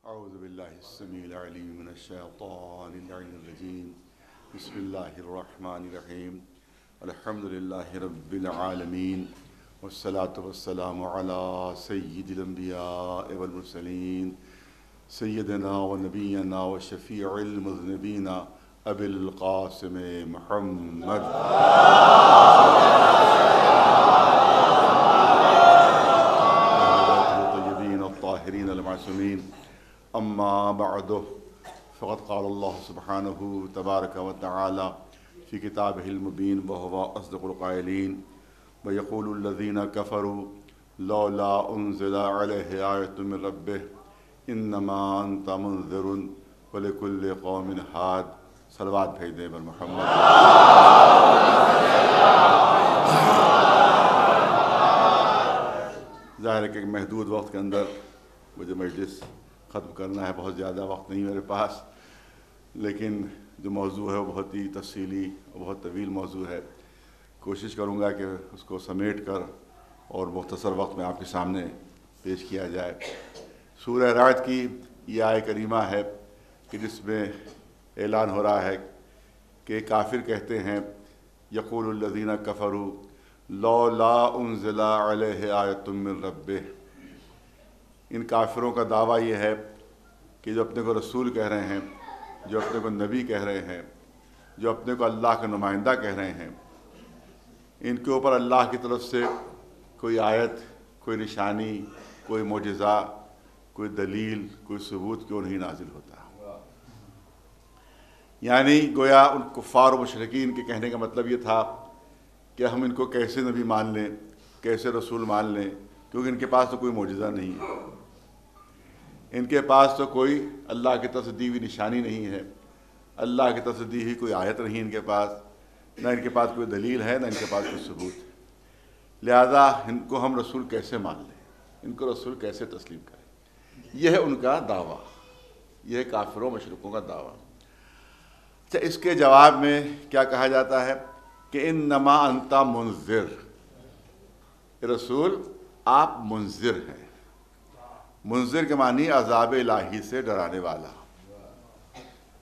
أعوذ بالله السميع العليم من الشيطان اللعين الرجيم بسم الله الرحمن الرحيم الحمد لله رب العالمين والصلاة والسلام على سيد الأنبياء والمرسلين سيدنا ونبينا وشفيع المذنبين أبي القاسم محمد الطيبين الطاهرين المعصومين أما بعد فقد قال الله سبحانه تبارك وتعالى في كتابه المبين وهو أصدق القائلين ويقول الذين كفروا لولا أنزل عليه آية من ربه إنما أنت منذر ولكل قوم هاد صلوات بھیج دیں بر محمد. ظاہر ہے کہ محدود وقت کے اندر مجھے مجلس ختم کرنا ہے. بہت زیادہ وقت نہیں میرے پاس، لیکن جو موضوع ہے وہ بہت ہی تفصیلی اور بہت طویل موضوع ہے. کوشش کروں گا کہ اس کو سمیٹ کر اور مختصر وقت میں آپ کے سامنے پیش کیا جائے. سورہ رعد کی یہ آیہ کریمہ ہے کہ جس میں اعلان ہو رہا ہے کہ کافر کہتے ہیں یقول الذین کفروا لولا انزل علیہ آیۃ من ربہ. ان کافروں کا دعویٰ یہ ہے کہ جو اپنے کو رسول کہہ رہے ہیں، جو اپنے کو نبی کہہ رہے ہیں، جو اپنے کو اللہ کا نمائندہ کہہ رہے ہیں، ان کے اوپر اللہ کی طرف سے کوئی آیت، کوئی نشانی، کوئی معجزہ، کوئی دلیل، کوئی ثبوت کیوں نہیں نازل ہوتا. یعنی گویا ان کفار و مشرکین کے کہنے کا مطلب یہ تھا کہ ہم ان کو کیسے نبی مان لیں، کیسے رسول مان لیں، کیونکہ ان کے پاس تو کوئی معجزہ نہیں ہے، ان کے پاس تو کوئی اللہ کی طرف سے دی ہوئی نشانی نہیں ہے، اللہ کی طرف سے دی ہوئی کوئی آیت نہیں ان کے پاس، نہ ان کے پاس کوئی دلیل ہے، نہ ان کے پاس کوئی ثبوت ہے. لہذا ان کو ہم رسول کیسے مان لیں، ان کو رسول کیسے تسلیم کریں. یہ ہے ان کا دعویٰ، یہ ہے کافروں مشرکوں کا دعویٰ. اچھا، اس کے جواب میں کیا کہا جاتا ہے کہ انما انت منذر، رسول آپ منذر ہیں. منذر کے معنی عذاب الہی سے ڈرانے والا.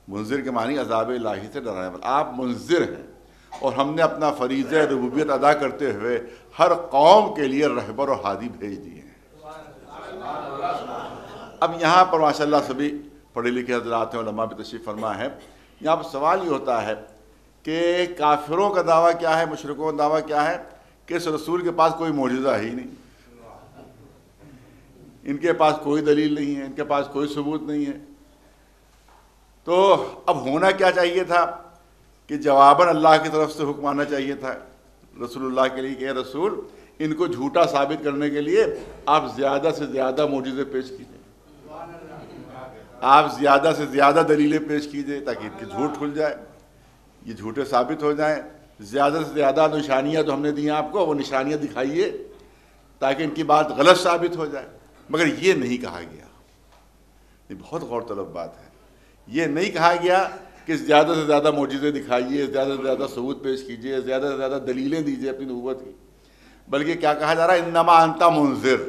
منذر کے معنی عذاب الہی سے ڈرانے والا. آپ منذر ہیں، اور ہم نے اپنا فریضہ ربوبیت ادا کرتے ہوئے ہر قوم کے لیے رہبر و ہادی بھیج دیے ہیں. اب یہاں پر ماشاءاللہ سبھی پڑھے لکھے حضرات ہیں، علماء بھی تشریف فرما ہے. یہاں پر سوال یہ ہوتا ہے کہ کافروں کا دعویٰ کیا ہے، مشرکوں کا دعویٰ کیا ہے کہ اس رسول کے پاس کوئی معجزہ ہی نہیں، ان کے پاس کوئی دلیل نہیں ہے، ان کے پاس کوئی ثبوت نہیں ہے. تو اب ہونا کیا چاہیے تھا کہ جواباً اللہ کی طرف سے حکم آنا چاہیے تھا رسول اللہ کے لیے کہ اے رسول، ان کو جھوٹا ثابت کرنے کے لیے آپ زیادہ سے زیادہ معجزے پیش کیجیے، آپ زیادہ سے زیادہ دلیلیں پیش کیجیے تاکہ ان کی جھوٹ کھل جائے، یہ جھوٹے ثابت ہو جائیں. زیادہ سے زیادہ نشانیاں جو ہم نے دی ہیں آپ کو، وہ نشانیاں دکھائیے تاکہ ان کی بات غلط ثابت ہو جائے. مگر یہ نہیں کہا گیا. یہ بہت غور طلب بات ہے. یہ نہیں کہا گیا کہ زیادہ سے زیادہ معجزے دکھائیے، زیادہ سے زیادہ ثبوت پیش کیجیے، زیادہ سے زیادہ دلیلیں دیجیے اپنی نبوت کی. بلکہ کیا کہا جا رہا ہے، انما انت منذر،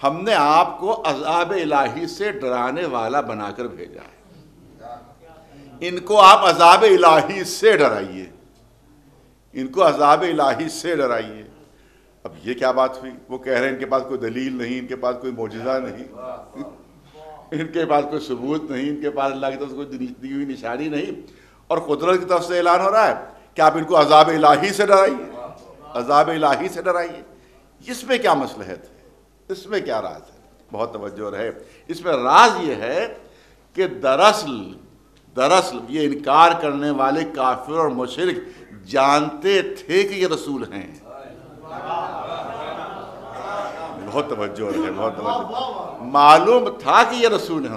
ہم نے آپ کو عذاب الہی سے ڈرانے والا بنا کر بھیجا ہے. ان کو آپ عذاب الہی سے ڈرائیے، ان کو عذاب الہی سے ڈرائیے. اب یہ کیا بات ہوئی؟ وہ کہہ رہے ہیں ان کے پاس کوئی دلیل نہیں، ان کے پاس کوئی معجزہ نہیں، ان کے پاس کوئی ثبوت نہیں، ان کے پاس اللہ کی طرف سے کوئی دی ہوئی نشانی نہیں، اور قدرت کی طرف سے اعلان ہو رہا ہے کہ آپ ان کو عذاب الہی سے ڈرائیے، عذاب الہی سے ڈرائیے. اس میں کیا مصلحت ہے، اس میں کیا راز ہے؟ بہت توجہ رہے. اس میں راز یہ ہے کہ دراصل یہ انکار کرنے والے کافر اور مشرک جانتے تھے کہ یہ رسول ہیں. بہت توجہ رہے، بہت توجہ. معلوم تھا کہ یہ رسول ہیں،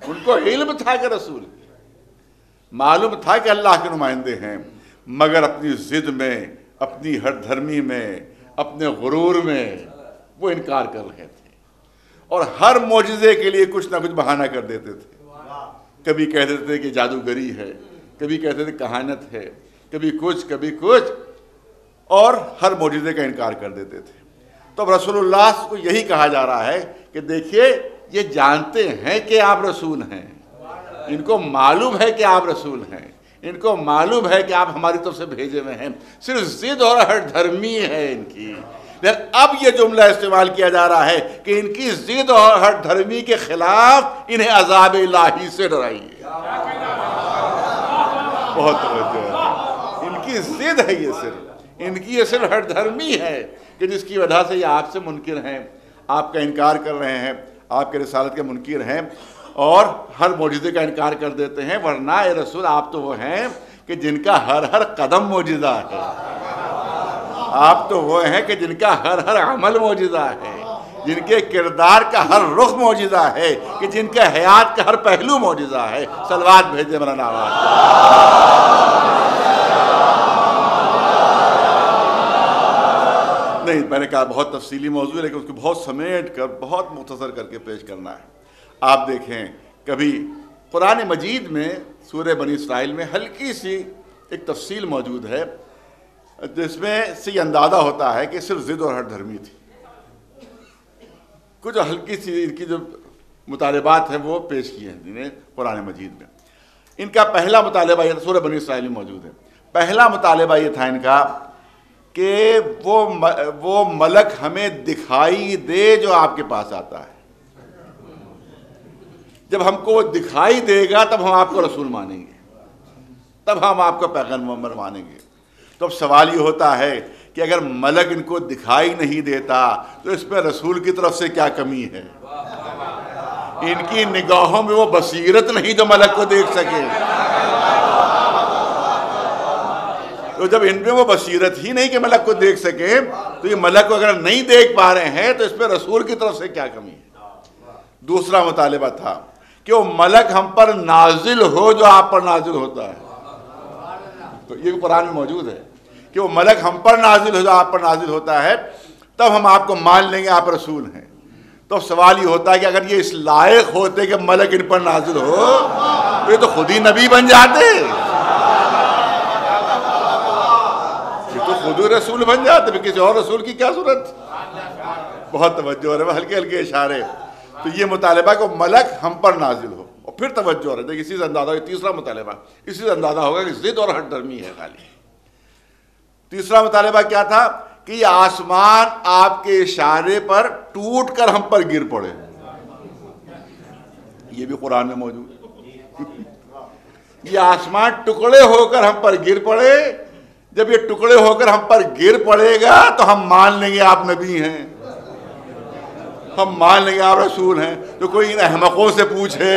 ان کو علم تھا کہ رسول ہیں، معلوم تھا کہ اللہ کے نمائندے ہیں، مگر اپنی ضد میں، اپنی ہر دھرمی میں، اپنے غرور میں وہ انکار کر رہے تھے، اور ہر معجزے کے لیے کچھ نہ کچھ بہانہ کر دیتے تھے. کبھی کہہ دیتے تھے کہ جادوگری ہے، کبھی کہتے تھے کہانت ہے، کبھی کچھ، اور ہر معجزے کا انکار کر دیتے تھے. تو اب رسول اللہ کو یہی کہا جا رہا ہے کہ دیکھیے یہ جانتے ہیں کہ آپ رسول ہیں، ان کو معلوم ہے کہ آپ رسول ہیں، ان کو معلوم ہے کہ آپ ہماری طرف سے بھیجے ہوئے ہیں، صرف ضد اور ہٹ دھرمی ہے ان کی۔ لیکن اب یہ جملہ استعمال کیا جا رہا ہے کہ ان کی ضد اور ہٹ دھرمی کے خلاف انہیں عذاب الہی سے ڈرائیے۔ بہت توجہ ہے، ان کی ضد ہے، یہ صرف ان کی یہ صرف ہٹ دھرمی ہے کہ جس کی وجہ سے یہ آپ سے منکر ہیں، آپ کا انکار کر رہے ہیں، آپ کے رسالت کے منکر ہیں اور ہر معجزے کا انکار کر دیتے ہیں۔ ورنہ اے رسول آپ تو وہ ہیں کہ جن کا ہر قدم معجزہ ہے، آپ تو وہ ہیں کہ جن کا ہر عمل معجزہ ہے، جن کے کردار کا ہر رخ معجزہ ہے، کہ جن کے حیات کا ہر پہلو معجزہ ہے۔ صلوات بھیجے مولانا آواز۔ نہیں، میں نے کہا بہت تفصیلی موضوع ہے، لیکن اس کو بہت سمیٹ کر بہت مختصر کر کے پیش کرنا ہے۔ آپ دیکھیں کبھی قرآن مجید میں سورہ بنی اسرائیل میں ہلکی سی ایک تفصیل موجود ہے جس میں سے یہ اندازہ ہوتا ہے کہ صرف ضد اور ہٹ دھرمی تھی۔ کچھ ہلکی سی ان کی جو مطالبات ہیں وہ پیش کیے ہیں جنہیں قرآن مجید میں۔ ان کا پہلا مطالبہ یہ سورہ بنی اسرائیل میں موجود ہے۔ پہلا مطالبہ یہ تھا ان کا کہ وہ ملک ہمیں دکھائی دے جو آپ کے پاس آتا ہے۔ جب ہم کو وہ دکھائی دے گا تب ہم آپ کو رسول مانیں گے، تب ہم آپ کو پیغمبر مانیں گے۔ تو اب سوال یہ ہوتا ہے کہ اگر ملک ان کو دکھائی نہیں دیتا تو اس میں رسول کی طرف سے کیا کمی ہے؟ ان کی نگاہوں میں وہ بصیرت نہیں جو ملک کو دیکھ سکے۔ تو جب ان میں وہ بصیرت ہی نہیں کہ ملک کو دیکھ سکے، تو یہ ملک کو اگر نہیں دیکھ پا رہے ہیں تو اس میں رسول کی طرف سے کیا کمی ہے؟ دوسرا مطالبہ تھا کہ وہ ملک ہم پر نازل ہو جو آپ پر نازل ہوتا ہے۔ تو یہ بھی قرآن میں موجود ہے کہ وہ ملک ہم پر نازل ہو جو آپ پر نازل ہوتا ہے، تب ہم آپ کو مان لیں گے آپ رسول ہیں۔ تو سوال یہ ہوتا ہے کہ اگر یہ اس لائق ہوتے کہ ملک ان پر نازل ہو تو یہ تو خود ہی نبی بن جاتے، یہ تو خود ہی رسول بن جاتے، پھر کسی اور رسول کی کیا ضرورت؟ بہت توجہ ہے، ہلکے ہلکے اشارے۔ تو یہ مطالبہ کہ ملک ہم پر نازل ہو، اور پھر توجہ ہے، دیکھ اسی سے اندازہ ہوگا، تیسرا مطالبہ اسی سے اندازہ ہوگا کہ ضد اور ہٹ دھرمی ہے خالی۔ تیسرا مطالبہ کیا تھا کہ یہ آسمان آپ کے اشارے پر ٹوٹ کر ہم پر گر پڑے۔ یہ بھی قرآن میں موجود ہے۔ یہ آسمان ٹکڑے ہو کر ہم پر گر پڑے، جب یہ ٹکڑے ہو کر ہم پر گر پڑے گا تو ہم مان لیں گے آپ نبی ہیں، ہم مان لیں گے آپ رسول ہیں۔ تو کوئی ان احمقوں سے پوچھے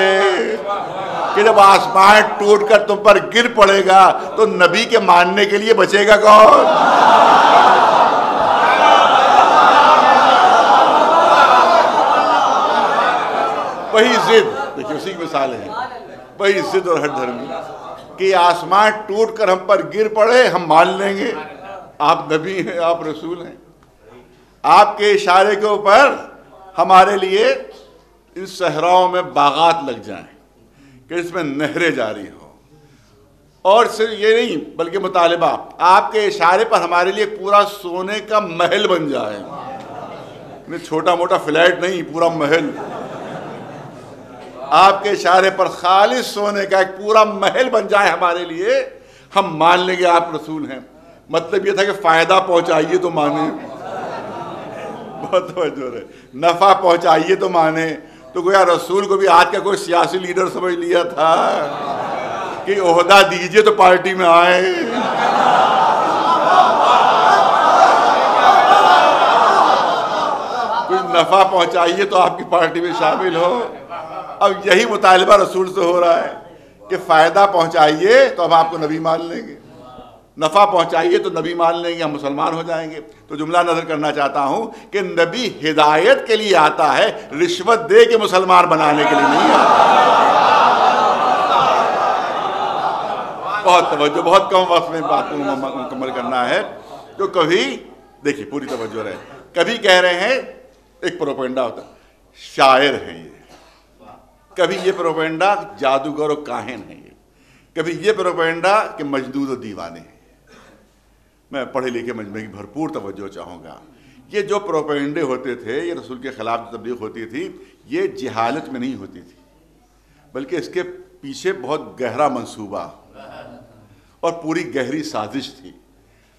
کہ جب آسمان ٹوٹ کر تم پر گر پڑے گا تو نبی کے ماننے کے لیے بچے گا کون؟ وہی ضد، دیکھیں اسی کی مثال ہے، وہی ضد اور ہٹ دھرمی کہ آسمان ٹوٹ کر ہم پر گر پڑے، ہم مان لیں گے آپ نبی ہیں، آپ رسول ہیں۔ آپ کے اشارے کے اوپر ہمارے لیے ان صحراؤں میں باغات لگ جائیں کہ اس میں نہریں جاری ہو، اور صرف یہ نہیں بلکہ مطالبہ آپ کے اشارے پر ہمارے لیے پورا سونے کا محل بن جائے، چھوٹا موٹا فلیٹ نہیں، پورا محل۔ آپ کے اشارے پر خالص سونے کا ایک پورا محل بن جائے ہمارے لیے، ہم مان لیں گے آپ رسول ہیں۔ مطلب یہ تھا کہ فائدہ پہنچائیے تو مانیں، بہت توجہ ہے، نفع پہنچائیے تو مانے۔ تو گویا رسول کو بھی آج کا کوئی سیاسی لیڈر سمجھ لیا تھا کہ عہدہ دیجئے تو پارٹی میں آئے۔ کوئی نفع پہنچائیے تو آپ کی پارٹی میں شامل ہو۔ اب یہی مطالبہ رسول سے ہو رہا ہے کہ فائدہ پہنچائیے تو ہم آپ کو نبی مان لیں گے، نفع پہنچائیے تو نبی مان لیں گے، ہم مسلمان ہو جائیں گے۔ تو جملہ نظر کرنا چاہتا ہوں کہ نبی ہدایت کے لیے آتا ہے، رشوت دے کے مسلمان بنانے کے لیے نہیں آتا۔ بہت توجہ، بہت کم وقت میں بات کو مکمل کرنا ہے۔ تو کبھی دیکھیے پوری توجہ رہے، کبھی کہہ رہے ہیں ایک پروپیگنڈا ہوتا ہے شاعر ہیں یہ، کبھی یہ پروپیگنڈا جادوگر و کاہن ہیں یہ، کبھی یہ پروپیگنڈا کہ مجنون و دیوانے ہیں۔ میں پڑھے لکھے مجمع کی بھرپور توجہ چاہوں گا۔ یہ جو پروپیگنڈے ہوتے تھے، یہ رسول کے خلاف جو تبلیغ ہوتی تھی، یہ جہالت میں نہیں ہوتی تھی، بلکہ اس کے پیچھے بہت گہرا منصوبہ اور پوری گہری سازش تھی۔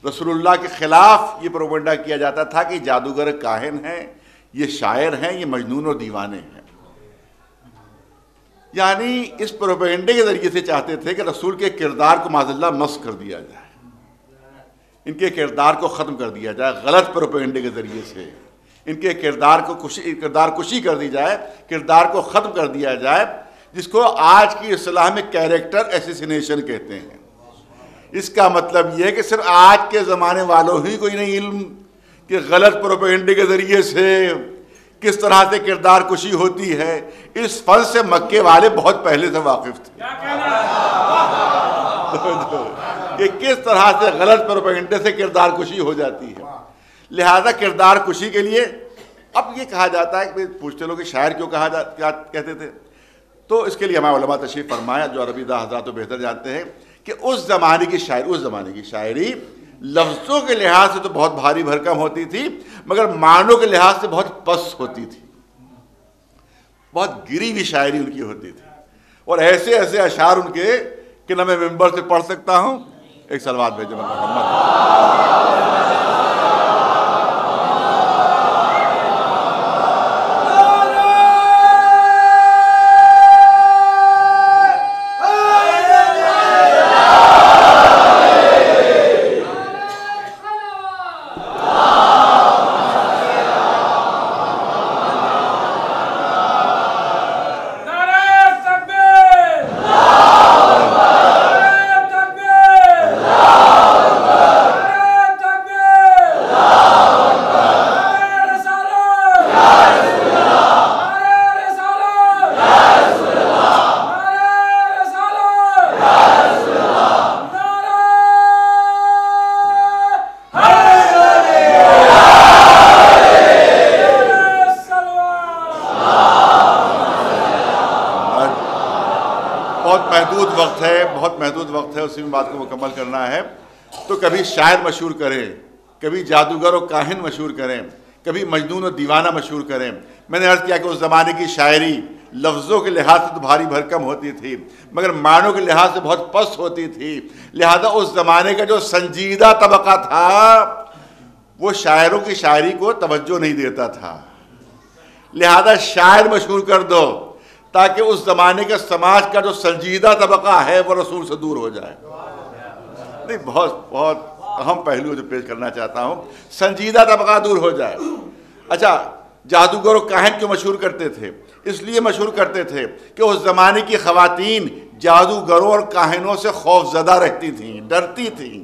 رسول اللہ کے خلاف یہ پروپیگنڈا کیا جاتا تھا کہ جادوگر کاہن ہیں، یہ شاعر ہیں، یہ مجنون اور دیوانے ہیں۔ یعنی اس پروپیگنڈے کے ذریعے سے چاہتے تھے کہ رسول کے کردار کو معاذ اللہ مسخ کر دیا جائے، ان کے کردار کو ختم کر دیا جائے، غلط پروپیگنڈے کے ذریعے سے ان کے کردار کشی کر دی جائے، کردار کو ختم کر دیا جائے، جس کو آج کی اصطلاح میں کیریکٹر ایسیسینیشن کہتے ہیں۔ اس کا مطلب یہ ہے کہ صرف آج کے زمانے والوں ہی کو نہیں علم کہ غلط پروپیگنڈے کے ذریعے سے کس طرح سے کردار کشی ہوتی ہے، اس فن سے مکے والے بہت پہلے سے واقف تھے کہ کس طرح سے غلط پروپیگنڈے سے کردار کشی ہو جاتی ہے۔ لہذا کردار کشی کے لیے اب یہ کہا جاتا ہے کہ پوچھتے لوگ کہ شاعر کیوں کہتے تھے، تو اس کے لیے ہمارے علماء تشریف فرمایا جو عربی دا حضرات تو بہتر جانتے ہیں کہ اس زمانے کی شاعری لفظوں کے لحاظ سے تو بہت بھاری بھرکم ہوتی تھی، مگر معنوں کے لحاظ سے بہت پست ہوتی تھی، بہت گری ہوئی شاعری ان کی ہوتی تھی، اور ایسے ایسے اشعار ان کے کہ نہ میں ممبر سے پڑھ سکتا ہوں۔ ایک صلوات بھیجیں محمد۔ بہت محدود وقت ہے، اسی میں بات کو مکمل کرنا ہے، تو کبھی شاعر مشہور کریں، کبھی جادوگر و کاہن مشہور کریں، کبھی مجنون و دیوانہ مشہور کریں۔ میں نے عرض کیا کہ اس زمانے کی شاعری لفظوں کے لحاظ سے تو بھاری بھرکم ہوتی تھی، مگر معنوں کے لحاظ سے بہت پست ہوتی تھی۔ لہذا اس زمانے کا جو سنجیدہ طبقہ تھا وہ شاعروں کی شاعری کو توجہ نہیں دیتا تھا، لہذا شاعر مشہور کر دو تاکہ اس زمانے کے سماج کا جو سنجیدہ طبقہ ہے وہ رسول سے دور ہو جائے۔ نہیں، بہت اہم پہلو جو پیش کرنا چاہتا ہوں، سنجیدہ طبقہ دور ہو جائے۔ اچھا، جادوگر و کاہن کیوں مشہور کرتے تھے؟ اس لیے مشہور کرتے تھے کہ اس زمانے کی خواتین جادوگروں اور کاہنوں سے خوف زدہ رہتی تھیں، ڈرتی تھیں۔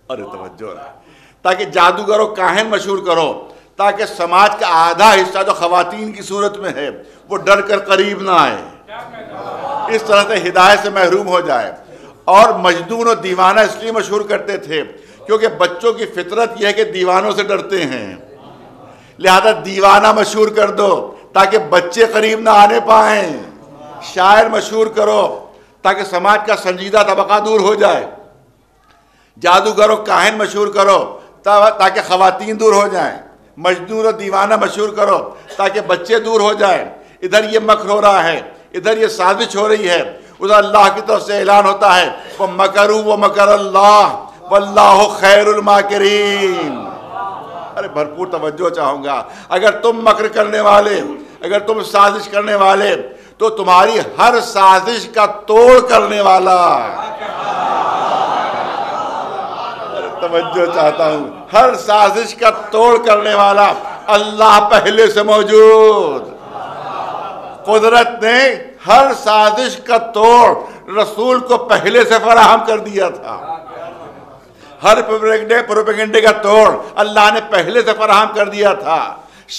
ارے توجہ، تاکہ جادوگر و کاہن مشہور کرو تاکہ سماج کا آدھا حصہ جو خواتین کی صورت میں ہے وہ ڈر کر قریب نہ آئے، اس طرح سے ہدایت سے محروم ہو جائے۔ اور مجنون و دیوانہ اس لیے مشہور کرتے تھے کیونکہ بچوں کی فطرت یہ ہے کہ دیوانوں سے ڈرتے ہیں، لہذا دیوانہ مشہور کر دو تاکہ بچے قریب نہ آنے پائیں۔ شاعر مشہور کرو تاکہ سماج کا سنجیدہ طبقہ دور ہو جائے۔ جادوگر و کاہن مشہور کرو تاکہ خواتین دور ہو جائیں۔ مجنون و دیوانہ مشہور کرو تاکہ بچے دور ہو جائیں۔ ادھر یہ مکر ہو رہا ہے، ادھر یہ سازش ہو رہی ہے، ادھر اللہ کی طرف سے اعلان ہوتا ہے وَمَكَرُوا وَمَكَرَ اللَّهُ وَاللَّهُ خَيْرُ الْمَاكِرِينَ۔ ارے بھرپور توجہ چاہوں گا، اگر تم مکر کرنے والے، اگر تم سازش کرنے والے، تو تمہاری ہر سازش کا توڑ کرنے والا، توجہ چاہتا ہوں، ہر سازش کا توڑ کرنے والا اللہ پہلے سے موجود۔ قدرت نے ہر سازش کا توڑ رسول کو پہلے سے فراہم کر دیا تھا، ہر پروپیگنڈے کا توڑ اللہ نے پہلے سے فراہم کر دیا تھا۔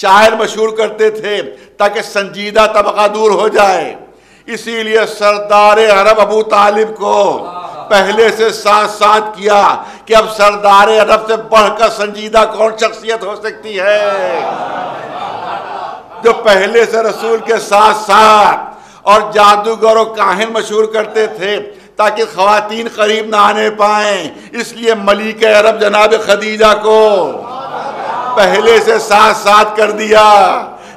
شاعر مشہور کرتے تھے تاکہ سنجیدہ طبقہ دور ہو جائے، اسی لیے سردار عرب ابو طالب کو پہلے سے ساتھ ساتھ کیا کہ اب سردار عرب سے بڑھ کر سنجیدہ کون شخصیت ہو سکتی ہے، جو پہلے سے رسول کے ساتھ ساتھ۔ اور جادوگر و کاہن مشہور کرتے تھے تاکہ خواتین قریب نہ آنے پائیں، اس لیے ملکہ عرب جناب خدیجہ کو پہلے سے ساتھ ساتھ کر دیا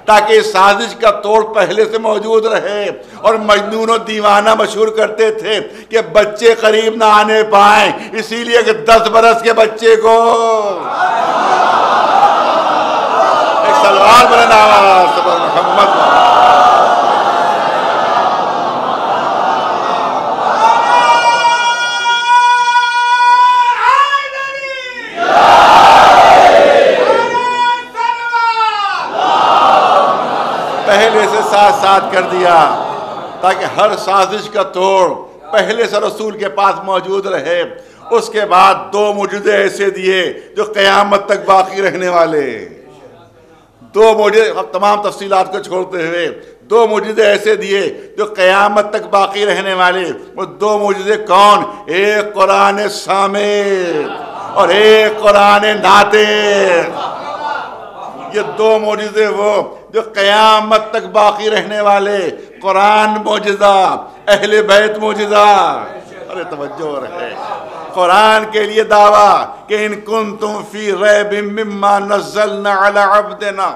تاکہ سازش کا توڑ پہلے سے موجود رہے. اور مجنون و دیوانہ مشہور کرتے تھے کہ بچے قریب نہ آنے پائیں، اسی لیے کہ 10 برس کے بچے کو ایک سلوات بلند آواز سے محمد. پہلے سے ساتھ ساتھ کر دیا تاکہ ہر سازش کا توڑ پہلے سے رسول کے پاس موجود رہے. اس کے بعد 2 معجزے ایسے دیے جو قیامت تک باقی رہنے والے. 2 معجزے، تمام تفصیلات کو چھوڑتے ہوئے 2 معجزے ایسے دیے جو قیامت تک باقی رہنے والے. وہ 2 معجزے کون؟ ایک قرآن صامت اور ایک قرآن ناطق. یہ 2 معجزے وہ جو قیامت تک باقی رہنے والے. قرآن معجزہ، اہل بیت معجزہ. ارے توجہ رہے. قرآن کے لیے دعویٰ کہ ان کنتم فی ریب مما نزلنا علی عبدنا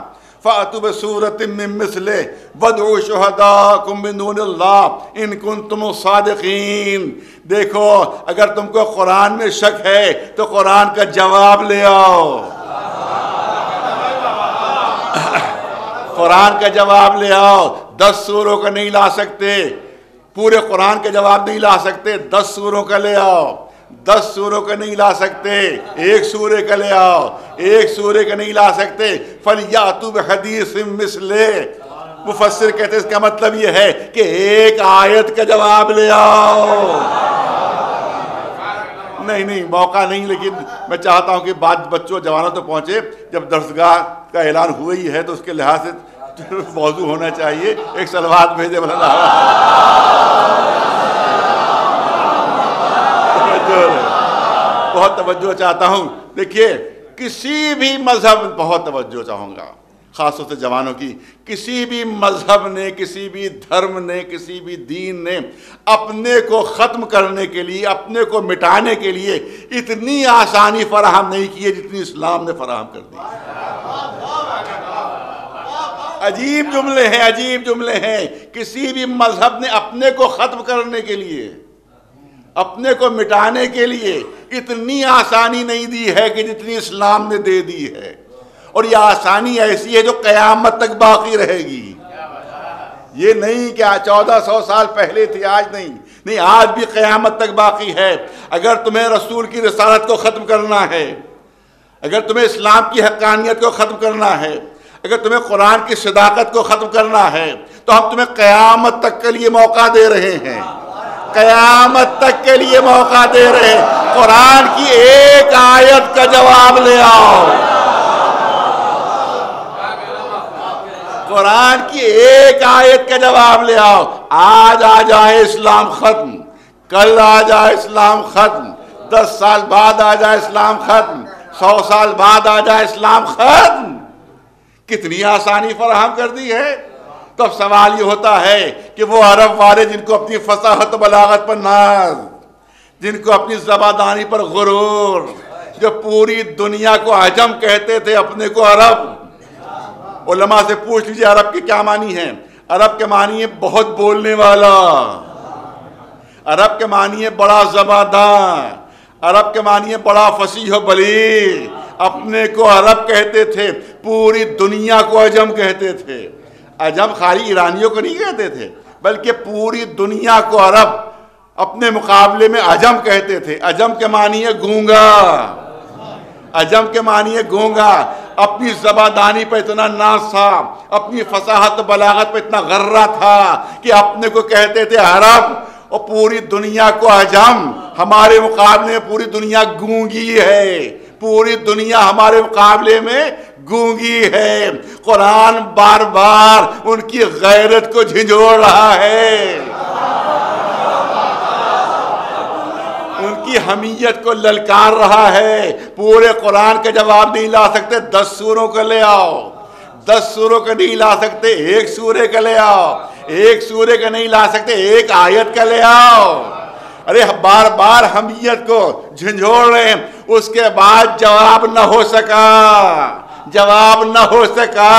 فأتوا بسورۃ من مثلہ وادعوا شہداءکم من دون اللہ ان کنتم صادقین. دیکھو اگر تم کو قرآن میں شک ہے تو قرآن کا جواب لے آؤ. قرآن کا جواب لے آؤ. 10 سوروں کا نہیں لا سکتے، پورے قرآن کا جواب نہیں لا سکتے، 10 سوروں کا لے آؤ. 10 سوروں کا نہیں لا سکتے، 1 سورے کا لے آؤ. 1 سورے کا نہیں لا سکتے، فَلْيَأْتُوا بِحَدِيثٍ مِثْلِهِ. مفسر کہتے ہیں اس کا مطلب یہ ہے کہ 1 آیت کا جواب لے آؤ. نہیں موقع نہیں، لیکن میں چاہتا ہوں کہ بعض بچوں جوانوں تو پہنچے. جب درسگاہ کا اعلان ہوا ہی ہے تو اس کے لحاظ سے موضوع ہونا چاہیے. ایک صلوات بھیجے بلند بہت توجہ چاہتا ہوں. دیکھیے کسی بھی مذہب، بہت توجہ چاہوں گا خاص طور سے جوانوں کی، کسی بھی مذہب نے، کسی بھی دھرم نے، کسی بھی دین نے اپنے کو ختم کرنے کے لیے، اپنے کو مٹانے کے لیے اتنی آسانی فراہم نہیں کی ہے جتنی اسلام نے فراہم کر دی. عجیب جملے ہیں، عجیب جملے ہیں. کسی بھی مذہب نے اپنے کو ختم کرنے کے لیے، اپنے کو مٹانے کے لیے اتنی آسانی نہیں دی ہے کہ جتنی اسلام نے دے دی ہے. اور یہ آسانی ایسی ہے جو قیامت تک باقی رہے گی. یہ نہیں کہ 1400 سال پہلے تھی، آج نہیں، آج بھی قیامت تک باقی ہے. اگر تمہیں رسول کی رسالت کو ختم کرنا ہے، اگر تمہیں اسلام کی حقانیت کو ختم کرنا ہے، اگر تمہیں قرآن کی صداقت کو ختم کرنا ہے تو ہم تمہیں قیامت تک کے لیے موقع دے رہے ہیں. قیامت تک کے لیے موقع دے رہے ہیں. قرآن کی 1 آیت کا جواب لے آؤ. قرآن کی 1 آیت کا جواب لے آؤ. آج آ جائے اسلام ختم، کل آ جائے اسلام ختم، 10 سال بعد آ جائے اسلام ختم، 100 سال بعد آ جائے اسلام ختم. کتنی آسانی فراہم کر دی ہے. تو اب سوال یہ ہوتا ہے کہ وہ عرب والے جن کو اپنی فصاحت و بلاغت پر ناز، جن کو اپنی زبادانی پر غرور، جو پوری دنیا کو عجم کہتے تھے، اپنے کو عرب. علماء سے پوچھ لیجئے عرب کے کیا معنی ہیں. عرب کے معنی ہے بہت بولنے والا، عرب کے معنی ہے بڑا زباندار، عرب کے معنی ہے بڑا فصیح و بلیغ. اپنے کو عرب کہتے تھے، پوری دنیا کو عجم کہتے تھے. عجم خالی ایرانیوں کو نہیں کہتے تھے بلکہ پوری دنیا کو عرب اپنے مقابلے میں عجم کہتے تھے. عجم کے معنی ہے گونگا، عجم کے معنی ہے گونگا. اپنی زبادانی پہ اتنا ناز تھا، اپنی فصاحت و بلاغت پہ اتنا غرہ تھا کہ اپنے کو کہتے تھے عرب اور پوری دنیا کو عجم. ہمارے مقابلے میں پوری دنیا گونگی ہے، پوری دنیا ہمارے مقابلے میں گونگی ہے. قرآن بار بار ان کی غیرت کو جھنجھوڑ رہا ہے، ان کی حمیت کو للکار رہا ہے. پورے قرآن کا جواب نہیں لا سکتے، 10 سوروں کا لے آؤ. 10 سوروں کا نہیں لا سکتے، 1 سورے کا لے آؤ. 1 سورے کا نہیں لا سکتے، 1 آیت کا لے آؤ. ارے بار بار حمیت کو جھنجھوڑ رہے ہیں. اس کے بعد جواب نہ ہو سکا، جواب نہ ہو سکا۔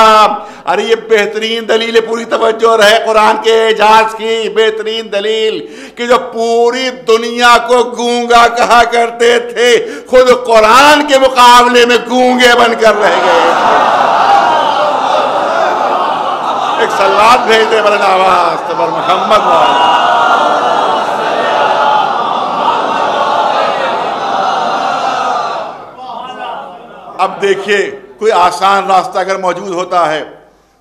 ارے یہ بہترین دلیل ہے، پوری توجہ رہے قرآن کے اعجاز کی بہترین دلیل کہ جو پوری دنیا کو گونگا کہا کرتے تھے خود قرآن کے مقابلے میں گونگے بن کر رہ گئے۔ ایک صلوات بھیج دے بلند آواز سے پر محمد والا۔ اب دیکھیے کوئی آسان راستہ اگر موجود ہوتا ہے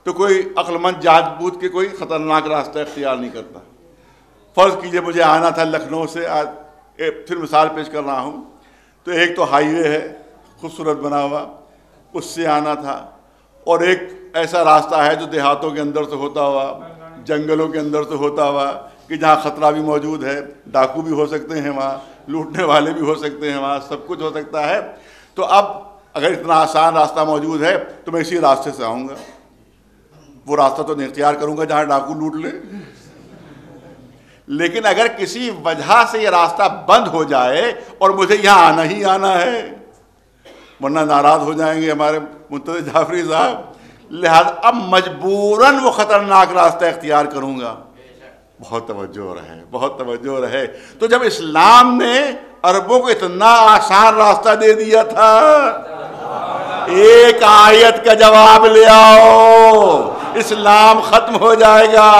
تو کوئی عقل مند جانچ بوجھ کے کوئی خطرناک راستہ اختیار نہیں کرتا۔ فرض کیجئے مجھے آنا تھا لکھنؤ سے، آج پھر مثال پیش کر رہا ہوں، تو ایک تو ہائی وے ہے خوبصورت بنا ہوا، اس سے آنا تھا، اور ایک ایسا راستہ ہے جو دیہاتوں کے اندر سے ہوتا ہوا، جنگلوں کے اندر سے ہوتا ہوا کہ جہاں خطرہ بھی موجود ہے، ڈاکو بھی ہو سکتے ہیں وہاں، لوٹنے والے بھی ہو سکتے ہیں وہاں، سب کچھ ہو سکتا ہے۔ تو اب اگر اتنا آسان راستہ موجود ہے تو میں اسی راستے سے آؤں گا، وہ راستہ تو نہیں اختیار کروں گا جہاں ڈاکو لوٹ لے۔ لیکن اگر کسی وجہ سے یہ راستہ بند ہو جائے اور مجھے یہاں آنا ہی آنا ہے، ورنہ ناراض ہو جائیں گے ہمارے منتظر جعفری صاحب، لہذا اب مجبوراً وہ خطرناک راستہ اختیار کروں گا۔ بہت توجہ رہے، بہت توجہ رہے۔ تو جب اسلام نے عربوں کو اتنا آسان راستہ دے دیا تھا، ایک آیت کا جواب لے آؤ، اسلام ختم ہو جائے گا،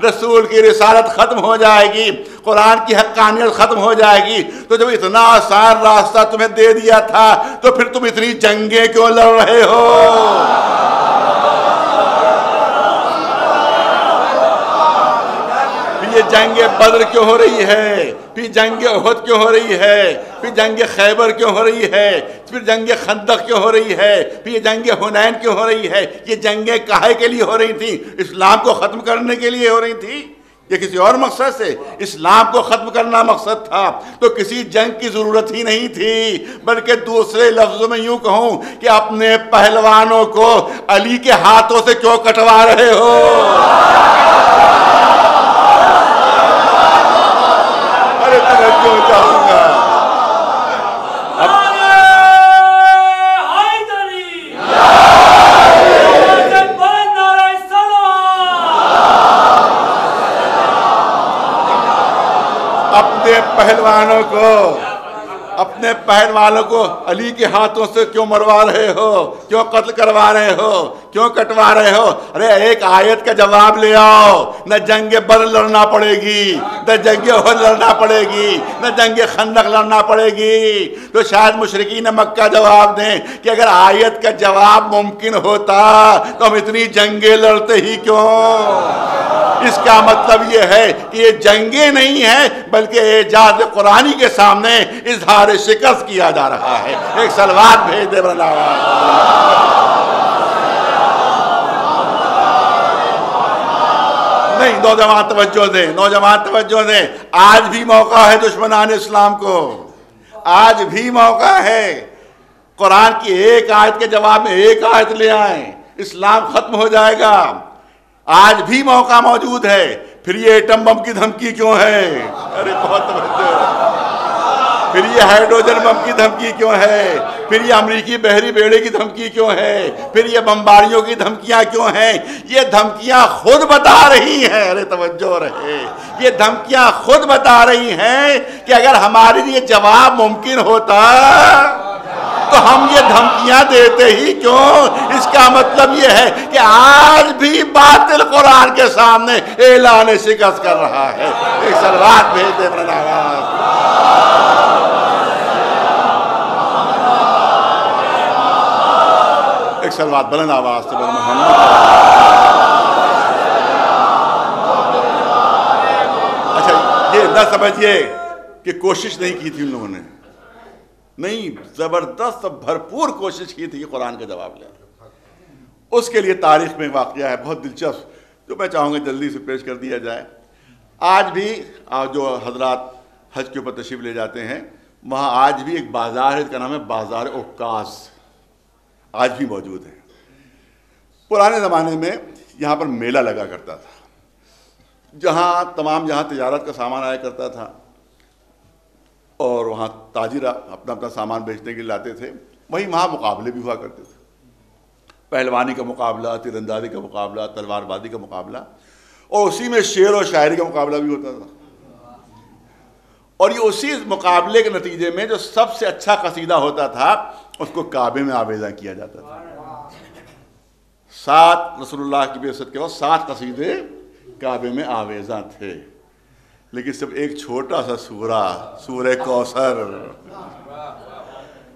رسول کی رسالت ختم ہو جائے گی، قرآن کی حقانیت ختم ہو جائے گی۔ تو جب اتنا آسان راستہ تمہیں دے دیا تھا تو پھر تم اتنی جنگیں کیوں لڑ رہے ہو؟ یہ جنگ بدر کیوں ہو رہی ہے، پھر جنگ احد کیوں ہو رہی ہے، پھر جنگ خیبر کیوں ہو رہی ہے، پھر جنگ خندق کیوں ہو رہی ہے، پھر یہ جنگ حنین کیوں ہو رہی ہے؟ یہ جنگیں کاہے کے لیے ہو رہی تھیں؟ اسلام کو ختم کرنے کے لیے ہو رہی تھی یا کسی اور مقصد سے؟ اسلام کو ختم کرنا مقصد تھا تو کسی جنگ کی ضرورت ہی نہیں تھی، بلکہ دوسرے لفظوں میں یوں کہوں کہ اپنے پہلوانوں کو علی کے ہاتھوں سے کیوں کٹوا رہے ہو؟ چاہوں گا اپنے پہلوانوں کو علی کے ہاتھوں سے کیوں مروا رہے ہو، کیوں قتل کروا رہے ہو، کیوں کٹوا رہے ہو؟ ارے ایک آیت کا جواب لے آؤ، نہ جنگ بدر لڑنا پڑے گی، نہ جنگ احد لڑنا پڑے گی، نہ جنگ خندق لڑنا پڑے گی۔ تو شاید مشرکین مکہ جواب دیں کہ اگر آیت کا جواب ممکن ہوتا تو ہم اتنی جنگیں لڑتے ہی کیوں؟ اس کا مطلب یہ ہے کہ یہ جنگیں نہیں ہیں بلکہ اعجاز قرآنی کے سامنے اظہار شکست کیا جا رہا ہے۔ ایک صلوات بھیج دے بلند آواز۔ نہیں، نوجوان توجہ دیں، نوجوان توجہ دیں، آج بھی موقع ہے دشمنان اسلام کو، آج بھی موقع ہے۔ قرآن کی ایک آیت کے جواب میں ایک آیت لے آئیں، اسلام ختم ہو جائے گا۔ آج بھی موقع موجود ہے۔ پھر یہ ایٹم بم کی دھمکی کیوں ہے؟ ارے بہت توجہ۔ پھر یہ ہائیڈروجن بم کی دھمکی کیوں ہے؟ پھر یہ امریکی بحری بیڑے کی دھمکی کیوں ہے؟ پھر یہ بمباریوں کی دھمکیاں کیوں ہیں؟ یہ دھمکیاں خود بتا رہی ہیں، ارے توجہ رہے، یہ دھمکیاں خود بتا رہی ہیں کہ اگر ہمارے لیے جواب ممکن ہوتا تو ہم یہ دھمکیاں دیتے ہی کیوں؟ اس کا مطلب یہ ہے کہ آج بھی باطل قرآن کے سامنے اعلان شکست کر رہا ہے۔ ایک صلوات بھیج دے بلند آواز۔ ایک صلوات بلند آواز سے بلند محمد۔ اچھا، یہ نہ سمجھیے کہ کوشش نہیں کی تھی ان لوگوں نے، نہیں، زبردست بھرپور کوشش کی تھی کہ قرآن کا جواب لیں۔ اس کے لیے تاریخ میں واقعہ ہے بہت دلچسپ جو میں چاہوں گا جلدی سے پیش کر دیا جائے۔ آج بھی جو حضرات حج کے اوپر تشریف لے جاتے ہیں وہاں آج بھی ایک بازار ہے، اس کا نام ہے بازار عکاظ، آج بھی موجود ہے۔ پرانے زمانے میں یہاں پر میلہ لگا کرتا تھا، جہاں تجارت کا سامان آیا کرتا تھا اور وہاں تاجر اپنا سامان بیچنے کے لیے لاتے تھے، وہاں مقابلے بھی ہوا کرتے تھے۔ پہلوانی کا مقابلہ، تیر اندازی کا مقابلہ، تلوار بازی کا مقابلہ، اور اسی میں شعر و شاعری کا مقابلہ بھی ہوتا تھا. اور یہ اسی مقابلے کے نتیجے میں جو سب سے اچھا قصیدہ ہوتا تھا اس کو کعبے میں آویزاں کیا جاتا تھا. 7 رسول اللہ کی بعثت کے بعد 7 قصیدے کعبے میں آویزاں تھے، لیکن صرف ایک چھوٹا سا سورہ کوثر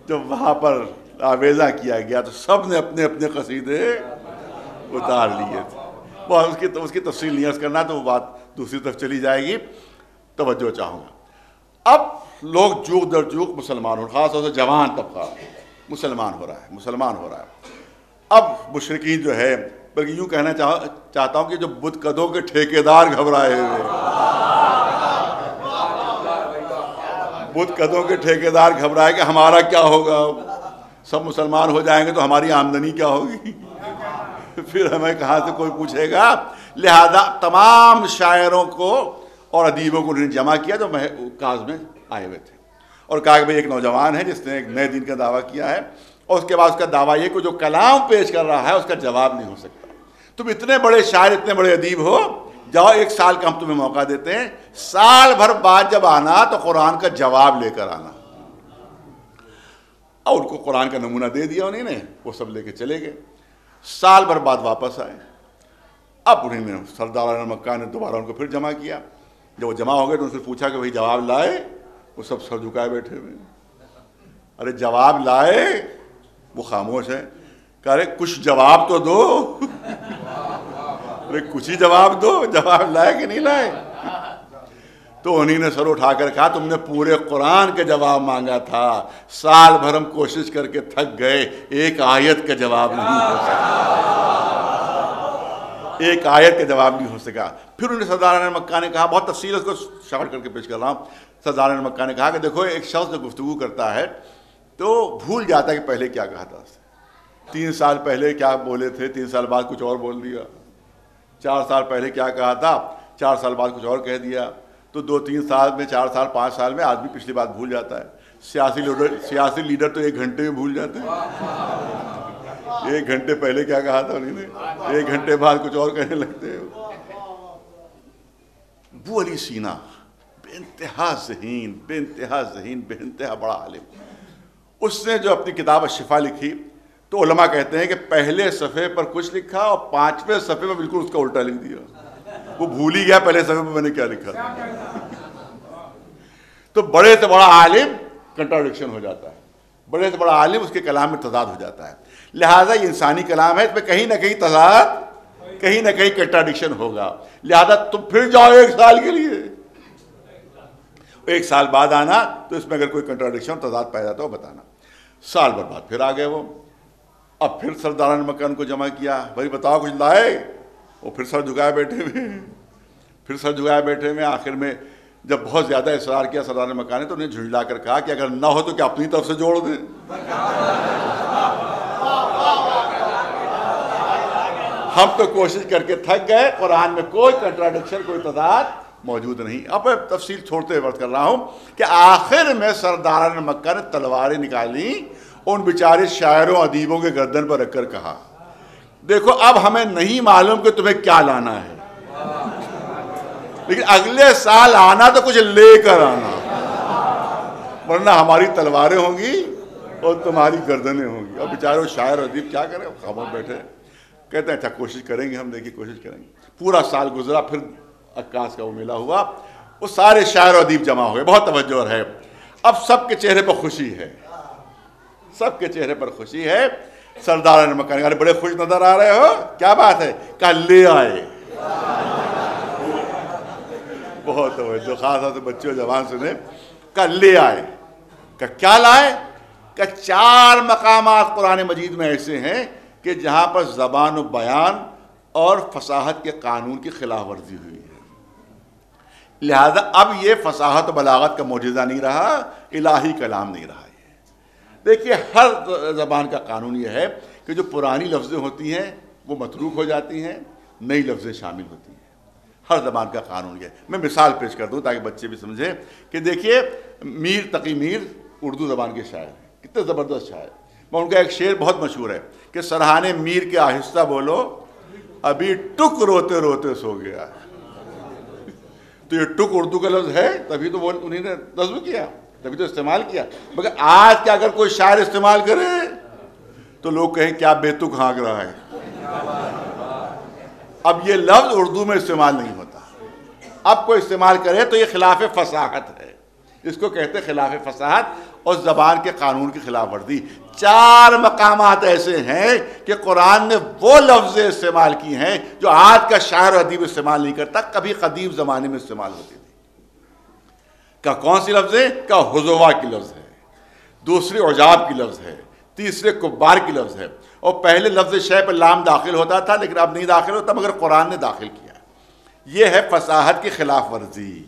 جب وہاں پر آویزاں کیا گیا تو سب نے اپنے اپنے قصیدے اتار لیے تھے. وہ اس کی تفصیل نہیں عرض کرنا، تو وہ بات دوسری طرف چلی جائے گی. توجہ چاہوں گا. اب لوگ جوق در جوق مسلمان ہو، خاص طور سے جوان طبقہ مسلمان ہو رہا ہے. اب مشرکین جو ہے، بلکہ یوں کہنا چاہتا ہوں کہ جو بت قدوں کے ٹھیکیدار گھبرائے ہوئے، بت قدوں کے ٹھیکیدار گھبرائے کہ ہمارا کیا ہوگا، سب مسلمان ہو جائیں گے تو ہماری آمدنی کیا ہوگی، پھر ہمیں کہاں سے کوئی پوچھے گا. لہذا تمام شاعروں کو اور ادیبوں کو انہوں نے جمع کیا جو کاز میں آئے ہوئے تھے، اور کہا کہ بھئی ایک نوجوان ہے جس نے ایک نئے دین کا دعویٰ کیا ہے، اور اس کے بعد اس کا دعویٰ یہ کہ جو کلام پیش کر رہا ہے اس کا جواب نہیں ہو سکتا. تم اتنے بڑے شاعر، اتنے بڑے ادیب ہو، جاؤ 1 سال کا ہم تمہیں موقع دیتے ہیں، سال بھر بعد جب آنا تو قرآن کا جواب لے کر آنا. اور ان کو قرآن کا نمونہ دے دیا انہیں نے، وہ سب لے کے چلے گئے. سال بھر بعد واپس آئے. اب انہیں نے سردار مکہ نے دوبارہ ان کو پھر جمع کیا. جب وہ جمع ہو گئے تو ان سے پوچھا کہ بھئی جواب لائے؟ وہ سب سر جھکائے بیٹھے ہوئے. ارے جواب لائے؟ وہ خاموش ہے. کہہ رہے کچھ جواب تو دو. ارے کچھ ہی جواب دو، جواب لائے کہ نہیں لائے؟ تو انہی نے سر اٹھا کر کہا تم نے پورے قرآن کا جواب مانگا تھا، سال بھر ہم کوشش کر کے تھک گئے، ایک آیت کا جواب نہیں ہو سکا، ایک آیت کا جواب نہیں ہو سکا. پھر انہیں سردار مکہ نے کہا، بہت تفصیل اس کو شارٹ کر کے پیش کر رہا ہوں. سردار مکہ نے کہا کہ دیکھو ایک شخص جو گفتگو کرتا ہے تو بھول جاتا ہے کہ پہلے کیا کہا تھا. 3 سال پہلے کیا بولے تھے، 3 سال بعد کچھ اور بول دیا. 4 سال پہلے کیا کہا تھا، 4 سال بعد کچھ اور کہہ دیا. تو 2-3 سال میں، 4 سال 5 سال میں آدمی پچھلی بات بھول جاتا ہے. سیاسی لیڈر تو 1 گھنٹے میں بھول جاتے ہیں. 1 گھنٹے پہلے کیا کہا تھا انہوں نے، 1 گھنٹے بعد کچھ اور کہنے لگتے ہیں. ابو علی سینا بے انتہا ذہین، بے انتہا بڑا عالم. اس نے جو اپنی کتاب الشفا لکھی تو علماء کہتے ہیں کہ پہلے صفحے پر کچھ لکھا اور 5ویں صفحے میں بالکل اس کا الٹا لکھ دیا. وہ بھول ہی گیا پہلے صفحے میں نے کیا لکھا تھا. تو بڑے سے بڑا عالم کنٹراڈکشن ہو جاتا ہے، بڑے سے بڑا عالم اس کے کلام میں تضاد ہو جاتا ہے. لہٰذا یہ انسانی کلام ہے، اس میں کہیں نہ کہیں تضاد، کہیں نہ کہیں کنٹراڈکشن ہوگا. لہذا تم پھر جاؤ 1 سال کے لیے، 1 سال بعد آنا تو اس میں اگر کوئی کنٹراڈکشن تضاد پایا جاتا ہو بتانا. سال بھر بعد پھر آ گئے وہ. اب پھر سرداران مکہ ان کو جمع کیا، بھائی بتاؤ کچھ لائے؟ وہ پھر سر جھکائے بیٹھے ہوئے. آخر میں جب بہت زیادہ اصرار کیا سردار مکہ نے تو انہیں جھنجلا کر کہا کہ اگر نہ ہو تو کیا اپنی طرف سے جوڑ دیں. ہم تو کوشش کر کے تھک گئے، قرآن میں کوئی کنٹراڈکشن، کوئی تضاد موجود نہیں. اب میں تفصیل چھوڑتے ہوئے کر رہا ہوں کہ آخر میں سرداران مکہ نے تلواریں نکالی، ان بیچارے شاعروں ادیبوں کے گردن پر رکھ کر کہا دیکھو اب ہمیں نہیں معلوم کہ تمہیں کیا لانا ہے، لیکن اگلے سال آنا تو کچھ لے کر آنا، ورنہ ہماری تلواریں ہوں گی اور تمہاری گردنیں ہوں گی. اور بیچارے شاعر ادیب کیا کریں، خاموش بیٹھے. کہتے ہیں اچھا کوشش کریں گے، ہم دیکھیے کوشش کریں گے. پورا سال گزرا، پھر عکاس کا وہ میلہ ہوا، وہ سارے شاعر و ادیب جمع ہوئے. بہت توجہ ہے. اب سب کے چہرے پر خوشی ہے، سب کے چہرے پر خوشی ہے. سردار مکہ نے کہا بڑے خوش نظر آ رہے ہو، کیا بات ہے؟ کہا لے آئے. بہت توجہ، خاص طور سے بچے و جوان سنے. کہا لے آئے. کہا کیا لائے؟ کہا 4 مقامات قرآن مجید میں ایسے ہیں کہ جہاں پر زبان و بیان اور فصاحت کے قانون کی خلاف ورزی ہوئی ہے. لہذا اب یہ فصاحت و بلاغت کا معجزہ نہیں رہا، الہی کلام نہیں رہا. دیکھیے ہر زبان کا قانون یہ ہے کہ جو پرانی لفظیں ہوتی ہیں وہ متروک ہو جاتی ہیں، نئی لفظیں شامل ہوتی ہیں. ہر زبان کا قانون یہ ہے. میں مثال پیش کر دوں تاکہ بچے بھی سمجھیں کہ دیکھیے میر تقی میر اردو زبان کے شاعر ہیں، کتنے زبردست شاعر. ان کا ایک شعر بہت مشہور ہے کہ سرحانے میر کے آہستہ بولو ابھی ٹک روتے روتے سو گیا. تو یہ ٹک اردو کا لفظ ہے, تبھی تو وہ انہیں نے نظم کیا, تبھی تو استعمال کیا. مگر آج کیا اگر کوئی شاعر استعمال کرے تو لوگ کہیں کیا بے تک ہانک رہا ہے. اب یہ لفظ اردو میں استعمال نہیں ہوتا. اب کوئی استعمال کرے تو یہ خلاف فصاحت ہے, اس کو کہتے ہیں خلاف فصاحت اور زبان کے قانون کی خلاف ورزی. 4 مقامات ایسے ہیں کہ قرآن نے وہ لفظیں استعمال کی ہیں جو آج کا شاعر و ادیب استعمال نہیں کرتا, کبھی قدیم زمانے میں استعمال ہوتی تھی. کہ کون سی لفظ ہے؟ کہ حضوا کی لفظ ہے, دوسری عجاب کی لفظ ہے, تیسرے کبار کی لفظ ہے. اور پہلے لفظ شے پہ لام داخل ہوتا تھا لیکن اب نہیں داخل ہوتا, مگر قرآن نے داخل کیا. یہ ہے فصاحت کی خلاف ورزی.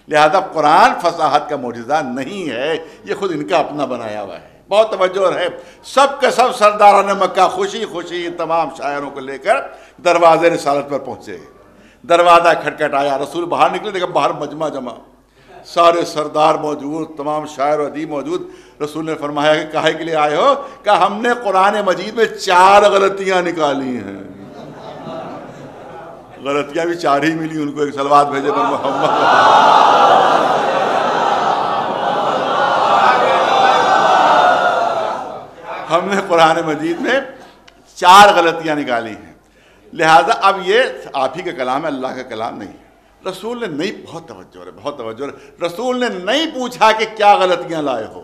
لہذا قرآن فصاحت کا معجزہ نہیں ہے, یہ خود ان کا اپنا بنایا ہوا ہے. بہت توجہ ہے. سب کے سب سرداران مکہ خوشی خوشی تمام شاعروں کو لے کر دروازے رسالت پر پہنچے. دروازہ کھٹکھٹایا, رسول باہر نکلے, دیکھا باہر مجمع جمع, سارے سردار موجود, تمام شاعر و ادیب موجود. رسول نے فرمایا کہ کاہے کے لیے آئے ہو؟ کہ ہم نے قرآن مجید میں 4 غلطیاں نکالی ہیں. غلطیاں بھی 4 ہی ملی ان کو, ایک صلوات بھیجے پر محمد. ہم نے قرآن مجید میں 4 غلطیاں نکالی ہیں. لہذا اب یہ آپ ہی کا کلام ہے, اللہ کا کلام نہیں. رسول نے نہیں, بہت توجہ ہے, بہت توجہ ہے, رسول نے نہیں پوچھا کہ کیا غلطیاں لائے ہو.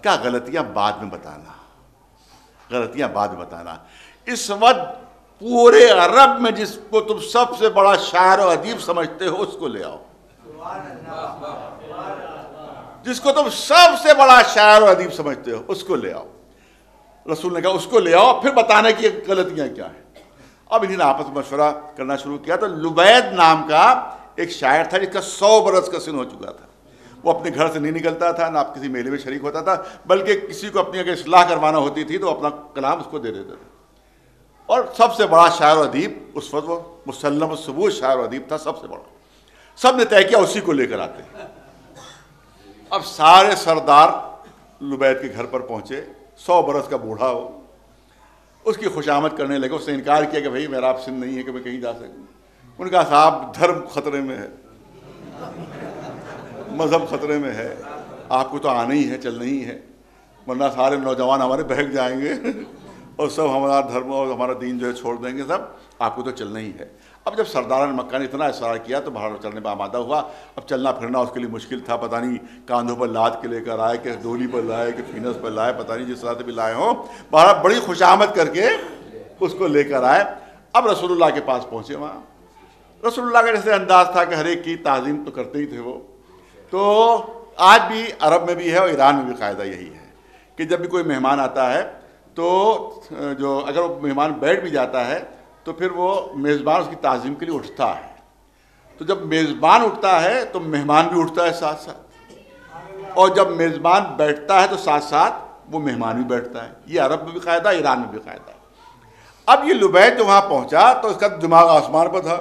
کیا غلطیاں بعد میں بتانا, غلطیاں بعد میں بتانا. اس وقت پورے عرب میں جس کو تم سب سے بڑا شاعر و ادیب سمجھتے ہو اس کو لے آؤ. جس کو تم سب سے بڑا شاعر و ادیب سمجھتے ہو اس کو لے آؤ. رسول نے کہا اس کو لے آؤ, پھر بتانے کی غلطیاں کیا ہیں. اب انہیں نے آپس میں مشورہ کرنا شروع کیا. تو لبید نام کا ایک شاعر تھا جس کا 100 برس کا سن ہو چکا تھا. وہ اپنے گھر سے نہیں نکلتا تھا, نہ آپ کسی میلے میں شریک ہوتا تھا, بلکہ کسی کو اپنی اگر اصلاح کروانا ہوتی تھی تو اپنا کلام اس کو دے دیتے تھے. اور سب سے بڑا شاعر و ادیب اس وقت وہ مسلم الثبوت شاعر و ادیب تھا, سب سے بڑا. سب نے طے کیا اسی کو لے کر آتے. اب سارے سردار لبید کے گھر پر پہنچے. 100 برس کا بوڑھا ہو, اس کی خوشامد کرنے لگے. اس نے انکار کیا کہ بھائی میرا آپ سن نہیں ہے کہ میں کہیں جا سکوں. ان کا صاحب دھرم خطرے میں ہے, مذہب خطرے میں ہے, آپ کو تو آنا ہی ہے, چلنا ہی ہے, ورنہ سارے نوجوان ہمارے بہک جائیں گے اور سب ہمارا دھرم اور ہمارا دین جو ہے چھوڑ دیں گے سب, آپ کو تو چلنا ہی ہے. اب جب سرداران مکہ نے اتنا اصرار کیا تو باہر چلنے پہ آمادہ ہوا. اب چلنا پھرنا اس کے لیے مشکل تھا, پتہ نہیں کاندھوں پر لاد کے لے کر آئے کہ ڈولی پر لائے کہ فینس پر لائے, پتہ نہیں جس طرح سے بھی لائے ہوں. باہر بڑی خوشامد کر کے اس کو لے کر آئے. اب رسول اللہ کے پاس پہنچے. وہاں رسول اللہ کا جیسے انداز تھا کہ ہر ایک کی تعظیم تو کرتے ہی تھے وہ. تو آج بھی عرب میں بھی ہے اور ایران میں بھی قاعدہ یہی ہے کہ جب بھی کوئی مہمان آتا ہے تو جو اگر وہ مہمان بیٹھ بھی جاتا ہے تو پھر وہ میزبان اس کی تعظیم کے لیے اٹھتا ہے. تو جب میزبان اٹھتا ہے تو مہمان بھی اٹھتا ہے ساتھ ساتھ, اور جب میزبان بیٹھتا ہے تو ساتھ ساتھ وہ مہمان بھی بیٹھتا ہے. یہ عرب میں بھی قاعدہ, ایران میں بھی قاعدہ ہے. اب یہ لبید جو وہاں پہنچا تو اس کا دماغ آسمان پر تھا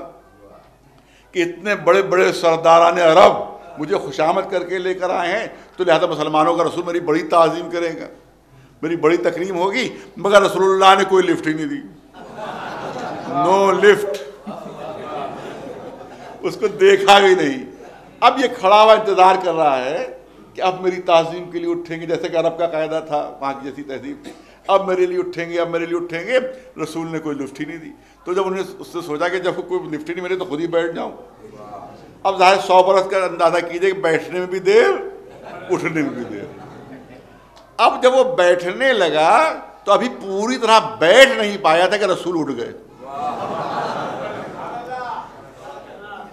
کہ اتنے بڑے بڑے سرداران عرب مجھے خوشامد کر کے لے کر آئے ہیں, تو لہذا مسلمانوں کا رسول میری بڑی تعظیم کرے گا, میری بڑی تکریم ہوگی. مگر رسول اللہ نے کوئی لفٹ ہی نہیں دی, نو لفٹ, اس کو دیکھا بھی نہیں. اب یہ کھڑا ہوا انتظار کر رہا ہے کہ اب میری تعظیم کے لیے اٹھیں گے, جیسے کہ عرب کا قاعدہ تھا, وہاں کی جیسی تہذیب تھی. اب میرے لیے اٹھیں گے, اب میرے لیے اٹھیں گے. رسول نے کوئی لفٹ ہی نہیں دی. تو جب انہیں اس سے سوچا کہ جب کوئی لفٹ ہی نہیں ملے تو خود ہی بیٹھ جاؤں. اب ظاہر 100 برس کا اندازہ کیجیے کہ بیٹھنے میں بھی دیر, اٹھنے میں بھی دیر. اب جب وہ بیٹھنے لگا تو ابھی پوری طرح بیٹھ نہیں پایا تھا کہ رسول اٹھ گئے.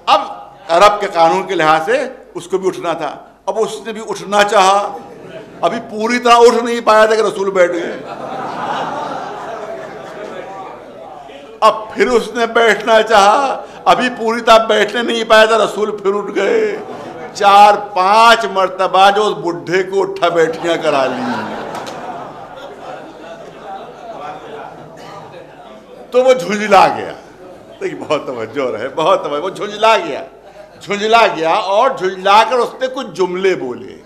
اب عرب کے قانون کے لحاظ سے اس کو بھی اٹھنا تھا. اب اس نے بھی اٹھنا چاہا, ابھی پوری طرح اٹھ نہیں پایا تھا کہ رسول بیٹھ گئے. اب پھر اس نے بیٹھنا چاہا, ابھی پوری طرح بیٹھنے نہیں پایا تھا, رسول پھر اٹھ گئے. 4-5 مرتبہ جو اس بڈھے کو اٹھا بیٹھیاں کرا لی. تو وہ جھنجلا گیا. دیکھیں بہت توجہ رہے, بہت توجہ. وہ جھنجلا گیا اور جھنجلا کر اس نے کچھ جملے بولے.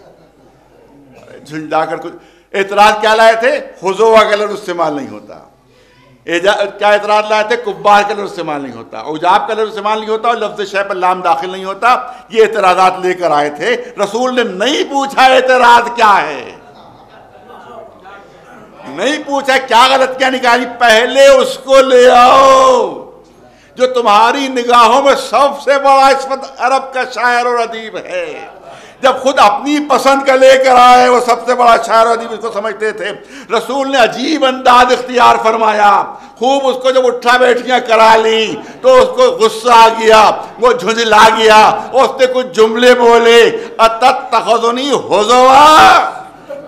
جھنجلا کر کچھ اعتراض کیا لائے تھے؟ خضوع کا لفظ استعمال نہیں ہوتا. کیا اعتراض لائے تھے؟ کبار کا لفظ استعمال نہیں ہوتا, عجاب کا لفظ استعمال نہیں ہوتا, اور لفظ شے پر لام داخل نہیں ہوتا. یہ اعتراضات لے کر آئے تھے. رسول نے نہیں پوچھا اعتراض کیا ہے, نہیں پوچھا کیا غلط کیا نکالی, پہلے اس کو لے آؤ جو تمہاری نگاہوں میں سب سے بڑا اس وقت عرب کا شاعر اور ادیب ہے. جب خود اپنی پسند کا لے کر آئے, وہ سب سے بڑا شاعر ادیب اس کو سمجھتے تھے. رسول نے عجیب انداز اختیار فرمایا, خوب اس کو جب اٹھا بیٹھیاں کرا لی تو اس کو غصہ آ گیا, وہ جھنجلا گیا, اس نے کچھ جملے بولے, اتتخذنی ہزوا,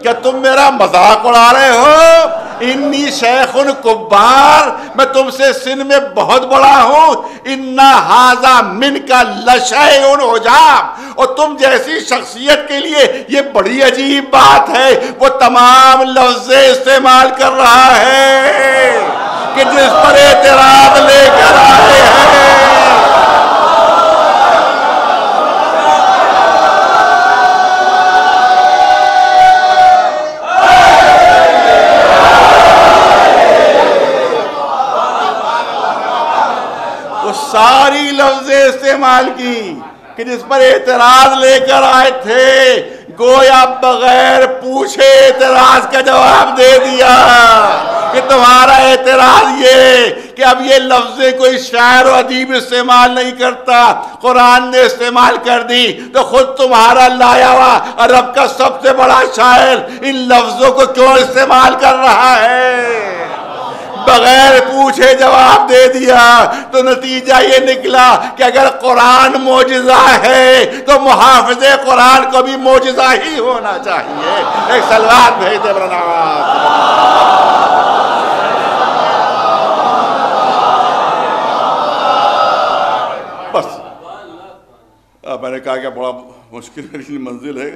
کیا تم میرا مذاق اڑا رہے ہو؟ انی شیخ کبار, میں تم سے سن میں بہت بڑا ہوں. انا ھذا منک لشیء عجاب, اور تم جیسی شخصیت کے لیے یہ بڑی عجیب بات ہے. وہ تمام لفظ استعمال کر رہا ہے کہ جس پر اعتراض لے کر آئے ہیں. ساری لفظیں استعمال کی کہ جس پر اعتراض لے کر آئے تھے, گویا بغیر پوچھے اعتراض کا جواب دے دیا کہ تمہارا اعتراض یہ کہ اب یہ لفظیں کوئی شاعر و ادیب استعمال نہیں کرتا, قرآن نے استعمال کر دی, تو خود تمہارا لایا ہوا عرب کا سب سے بڑا شاعر ان لفظوں کو کیوں استعمال کر رہا ہے؟ بغیر پوچھے جواب دے دیا. تو نتیجہ یہ نکلا کہ اگر قرآن معجزہ ہے تو محافظ قرآن کو بھی معجزہ ہی ہونا چاہیے. ایک صلوات بھیج دے برنواز. بس میں نے کہا کہ بڑا مشکل منزل ہے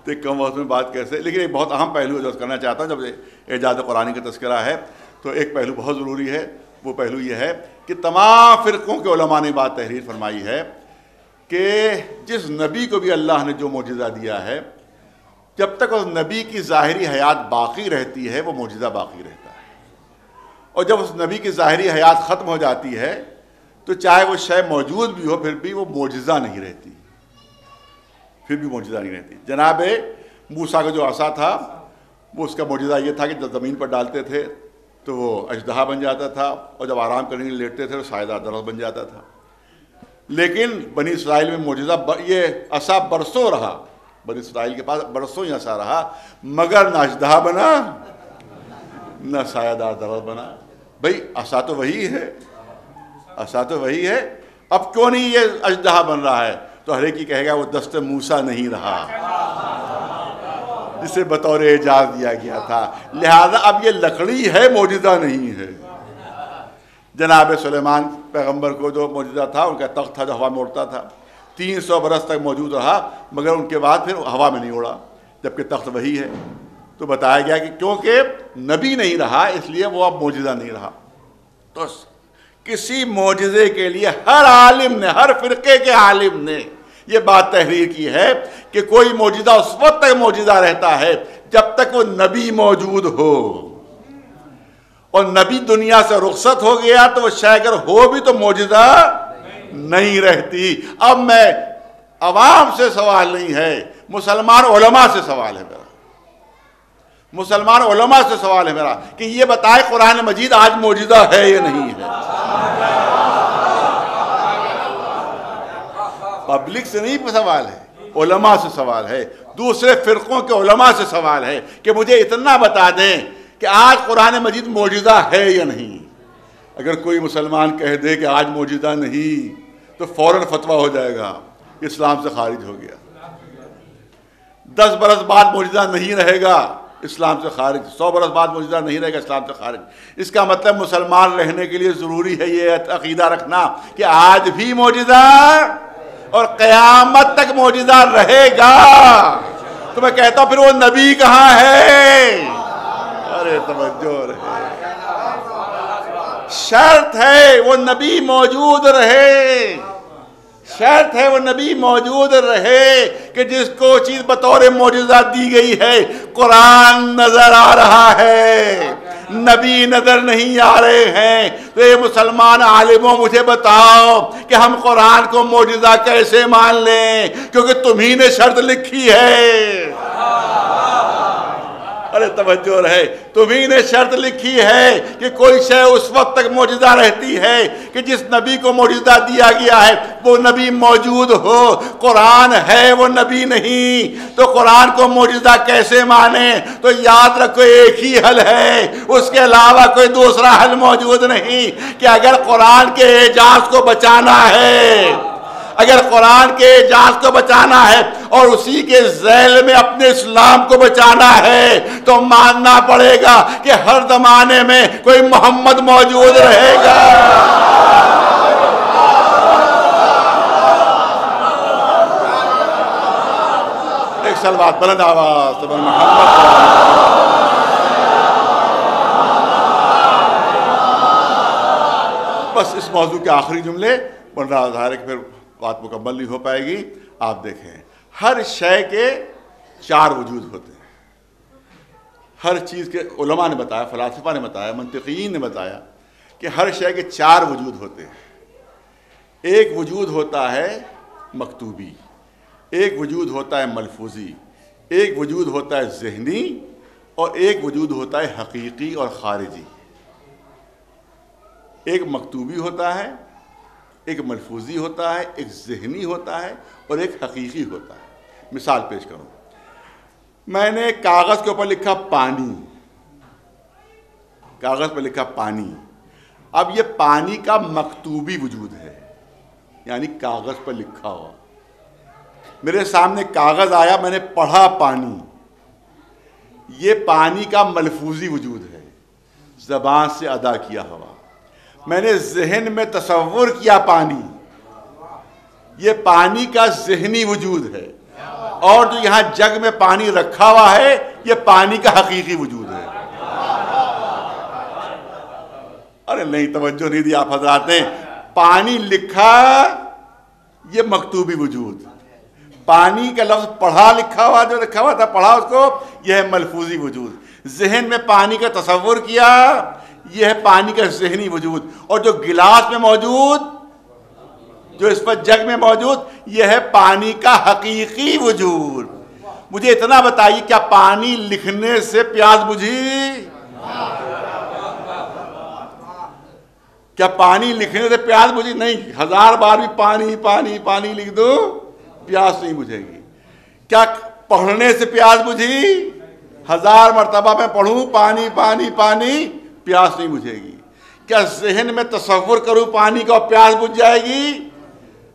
تو کم وقت میں بات کیسے, لیکن ایک بہت اہم پہلو جو کرنا چاہتا ہوں. جب اعجاز قرآن کا تذکرہ ہے تو ایک پہلو بہت ضروری ہے. وہ پہلو یہ ہے کہ تمام فرقوں کے علماء نے بات تحریر فرمائی ہے کہ جس نبی کو بھی اللہ نے جو معجزہ دیا ہے, جب تک اس نبی کی ظاہری حیات باقی رہتی ہے وہ معجزہ باقی رہتا ہے, اور جب اس نبی کی ظاہری حیات ختم ہو جاتی ہے تو چاہے وہ شے موجود بھی ہو پھر بھی وہ معجزہ نہیں رہتی, پھر بھی معجزہ نہیں رہتی. جناب موسیٰ کا جو عصا تھا وہ اس کا معجزہ یہ تھا کہ جب زمین پر ڈالتے تھے تو وہ اژدہا بن جاتا تھا, اور جب آرام کرنے کے لیے لیٹتے تھے تو سایہ درخت بن جاتا تھا. لیکن بنی اسرائیل میں معجزہ یہ عصا برسوں رہا, بنی اسرائیل کے پاس برسوں ہی عصا رہا, مگر نہ اژدہا بنا نہ سایہ دار درخت بنا. بھئی عصا تو وہی ہے, عصا تو وہی ہے, اب کیوں نہیں یہ اژدہا بن رہا ہے؟ تو ہر ایک ہی کہے گا وہ دست موسیٰ نہیں رہا جسے بطور اعجاز دیا گیا تھا, لہذا اب یہ لکڑی ہے, معجزہ نہیں ہے. جناب سلیمان پیغمبر کو جو معجزہ تھا ان کا تخت تھا جو ہوا میں اڑتا تھا, 300 برس تک موجود رہا, مگر ان کے بعد پھر ہوا میں نہیں اڑا, جبکہ تخت وہی ہے. تو بتایا گیا کہ کیونکہ نبی نہیں رہا اس لیے وہ اب معجزہ نہیں رہا. تو کسی معجزے کے لیے ہر عالم نے, ہر فرقے کے عالم نے یہ بات تحریر کی ہے کہ کوئی معجزہ اس وقت تک معجزہ رہتا ہے جب تک وہ نبی موجود ہو, اور نبی دنیا سے رخصت ہو گیا تو وہ شاید اگر ہو بھی تو معجزہ نہیں رہتی. اب میں عوام سے سوال نہیں ہے, مسلمان علماء سے سوال ہے میرا, مسلمان علماء سے سوال ہے میرا کہ یہ بتائے قرآن مجید آج معجزہ ہے یا نہیں ہے. پبلک سے نہیں سوال ہے, علماء سے سوال ہے, دوسرے فرقوں کے علماء سے سوال ہے کہ مجھے اتنا بتا دیں کہ آج قرآن مجید معجزہ ہے یا نہیں. اگر کوئی مسلمان کہہ دے کہ آج معجزہ نہیں تو فوراً فتویٰ ہو جائے گا اسلام سے خارج ہو گیا. 10 برس بعد معجزہ نہیں رہے گا, اسلام سے خارج. 100 برس بعد معجزہ نہیں رہے گا, اسلام سے خارج. اس کا مطلب مسلمان رہنے کے لیے ضروری ہے یہ عقیدہ رکھنا کہ آج بھی معجزہ اور قیامت تک معجزہ رہے گا. تو میں کہتا ہوں پھر وہ نبی کہاں ہے؟ ارے توجہ رہے, شرط ہے وہ نبی موجود رہے, شرط ہے وہ نبی موجود رہے کہ جس کو چیز بطور معجزہ دی گئی ہے قرآن نظر آ رہا ہے، نبی نظر نہیں آ رہے ہیں. تو یہ مسلمان عالموں مجھے بتاؤ کہ ہم قرآن کو معجزہ کیسے مان لیں، کیونکہ تمہیں نے شرط لکھی ہے. ارے توجہ رہے، تمہیں نے شرط لکھی ہے کہ کوئی شے اس وقت تک معجزہ رہتی ہے کہ جس نبی کو معجزہ دیا گیا ہے وہ نبی موجود ہو. قرآن ہے، وہ نبی نہیں، تو قرآن کو معجزہ کیسے مانیں؟ تو یاد رکھو ایک ہی حل ہے، اس کے علاوہ کوئی دوسرا حل موجود نہیں. کہ اگر قرآن کے اعجاز کو بچانا ہے، اگر قرآن کے اعجاز کو بچانا ہے اور اسی کے ذیل میں اپنے اسلام کو بچانا ہے تو ماننا پڑے گا کہ ہر زمانے میں کوئی محمد موجود رہے گا. ایک صلوات بلند آواز سے محمد. بس اس موضوع کے آخری جملے ورنہ ظاہر ہے کہ پھر بات مکمل نہیں ہو پائے گی. آپ دیکھیں ہر شے کے چار وجود ہوتے ہیں. ہر چیز کے علماء نے بتایا، فلاسفہ نے بتایا، منطقیین نے بتایا کہ ہر شے کے چار وجود ہوتے ہیں. ایک وجود ہوتا ہے مکتوبی، ایک وجود ہوتا ہے ملفوظی، ایک وجود ہوتا ہے ذہنی، اور ایک وجود ہوتا ہے حقیقی اور خارجی. ایک مکتوبی ہوتا ہے، ایک ملفوظی ہوتا ہے، ایک ذہنی ہوتا ہے، اور ایک حقیقی ہوتا ہے. مثال پیش کروں، میں نے کاغذ کے اوپر لکھا پانی، کاغذ پر لکھا پانی. اب یہ پانی کا مکتوبی وجود ہے، یعنی کاغذ پر لکھا ہوا. میرے سامنے کاغذ آیا، میں نے پڑھا پانی، یہ پانی کا ملفوظی وجود ہے، زبان سے ادا کیا ہوا. میں نے ذہن میں تصور کیا پانی، یہ پانی کا ذہنی وجود ہے. اور جو یہاں جگ میں پانی رکھا ہوا ہے یہ پانی کا حقیقی وجود ہے. ارے نہیں توجہ نہیں دی آپ حضرات نے. پانی لکھا یہ مکتوبی وجود، پانی کا لفظ پڑھا لکھا ہوا جو رکھا ہوا تھا پڑھا اس کو، یہ ہے ملفوظی وجود. ذہن میں پانی کا تصور کیا یہ ہے پانی کا ذہنی وجود. اور جو گلاس میں موجود، جو اس پر جگ میں موجود، یہ ہے پانی کا حقیقی وجود. مجھے اتنا بتائیے کیا پانی لکھنے سے پیاس بجھی؟ کیا پانی لکھنے سے پیاس بجھی؟ نہیں. 1000 بار بھی پانی پانی پانی لکھ دو پیاس نہیں بجھے گی. کیا پڑھنے سے پیاس بجھی؟ 1000 مرتبہ میں پڑھوں پانی پانی پانی پیاس نہیں بجھے گی. کیا ذہن میں تصور کروں پانی کا اور پیاس بجھ جائے گی؟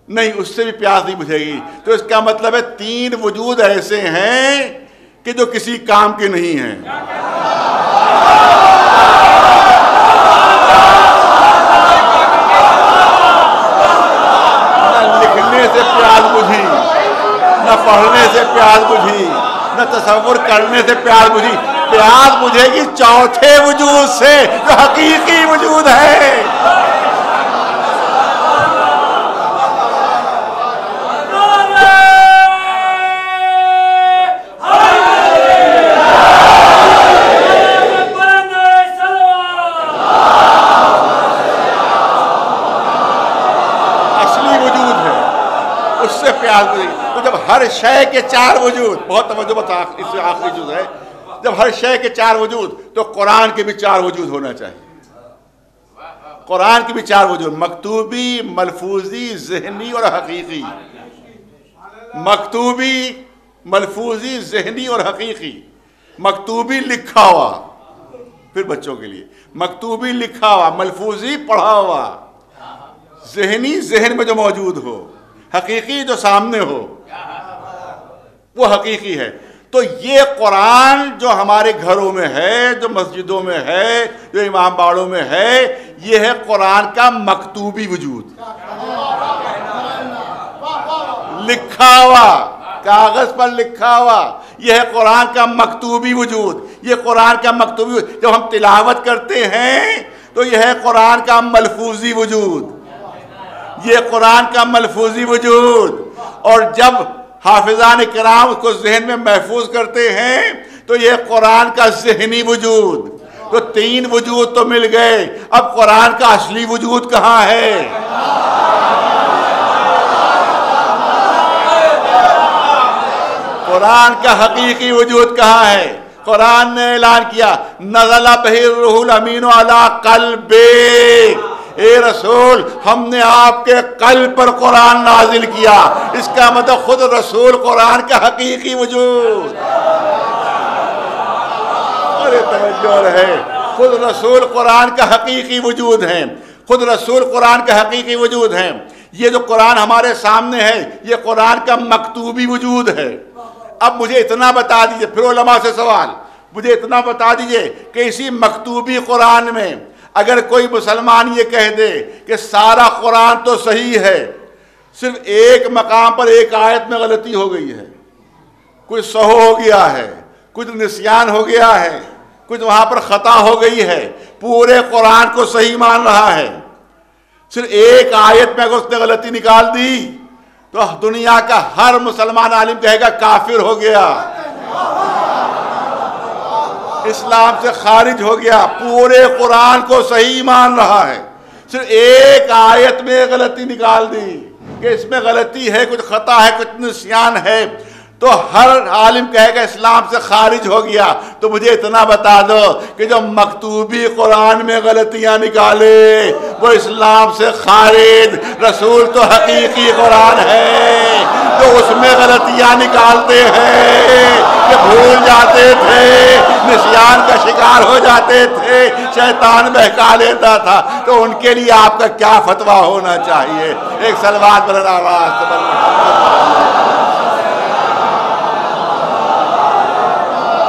نہیں، اس سے بھی پیاس نہیں بجھے گی. تو اس کا مطلب ہے 3 وجود ایسے ہیں کہ جو کسی کام کے نہیں ہیں. نہ لکھنے سے پیاس بجھی، نہ پڑھنے سے پیاس بجھی، نہ تصور کرنے سے پیاس بجھی. پیاس بجھے گی چوتھے وجود سے جو حقیقی وجود ہے. اصلی وجود ہے، اس سے پیاس بجھے گی. تو جب ہر شے کے 4 وجود، بہت توجہ بس اس سے آخری جز ہے، جب ہر شے کے 4 وجود تو قرآن کے بھی 4 وجود ہونا چاہیے. قرآن کے بھی 4 وجود، مکتوبی، ملفوظی، ذہنی اور حقیقی. مکتوبی، ملفوظی، ذہنی اور حقیقی. مکتوبی لکھا ہوا، پھر بچوں کے لیے مکتوبی لکھا ہوا، ملفوظی پڑھا ہوا، ذہنی ذہن میں جو موجود ہو، حقیقی جو سامنے ہو وہ حقیقی ہے. تو یہ قرآن جو ہمارے گھروں میں ہے، جو مسجدوں میں ہے، جو امام باڑوں میں ہے، یہ ہے قرآن کا مکتوبی وجود. لکھا ہوا، کاغذ پر لکھا ہوا، یہ ہے قرآن کا مکتوبی وجود. یہ قرآن کا مکتوبی وجود. جب ہم تلاوت کرتے ہیں تو یہ ہے قرآن کا ملفوظی وجود. یہ قرآن کا ملفوظی وجود. اور جب حافظان کرام اس کو ذہن میں محفوظ کرتے ہیں تو یہ قرآن کا ذہنی وجود. تو 3 وجود تو مل گئے. اب قرآن کا اصلی وجود کہاں ہے؟ قرآن کا حقیقی وجود کہاں ہے؟ قرآن نے اعلان کیا نزل بہ الروح الامین علی قلبک. اے رسول ہم نے آپ کے قلب پر قرآن نازل کیا. اس کا مطلب خود رسول قرآن کا حقیقی وجود. ارے توجہ رہے. خود رسول قرآن کا حقیقی وجود ہے. خود رسول قرآن کا حقیقی وجود ہے. یہ جو قرآن ہمارے سامنے ہے یہ قرآن کا مکتوبی وجود ہے. اب مجھے اتنا بتا دیجئے، پھر علماء سے سوال، مجھے اتنا بتا دیجئے کہ اسی مکتوبی قرآن میں اگر کوئی مسلمان یہ کہہ دے کہ سارا قرآن تو صحیح ہے، صرف ایک مقام پر ایک آیت میں غلطی ہو گئی ہے، کچھ سہو ہو گیا ہے، کچھ نسیان ہو گیا ہے، کچھ وہاں پر خطا ہو گئی ہے، پورے قرآن کو صحیح مان رہا ہے، صرف ایک آیت میں اگر اس نے غلطی نکال دی تو دنیا کا ہر مسلمان عالم کہے گا کافر ہو گیا، اسلام سے خارج ہو گیا. پورے قرآن کو صحیح مان رہا ہے، صرف ایک آیت میں غلطی نکال دی کہ اس میں غلطی ہے، کچھ خطا ہے، کچھ نسیان ہے، تو ہر عالم کہے گا اسلام سے خارج ہو گیا. تو مجھے اتنا بتا دو کہ جو مکتوبی قرآن میں غلطیاں نکالے وہ اسلام سے خارج. رسول تو حقیقی قرآن ہے تو اس میں غلطیاں نکالتے ہیں کہ بھول جاتے تھے، نسیان کا شکار ہو جاتے تھے، شیطان بہکا لیتا تھا. تو ان کے لیے آپ کا کیا فتویٰ ہونا چاہیے؟ ایک صلوات پر آواز.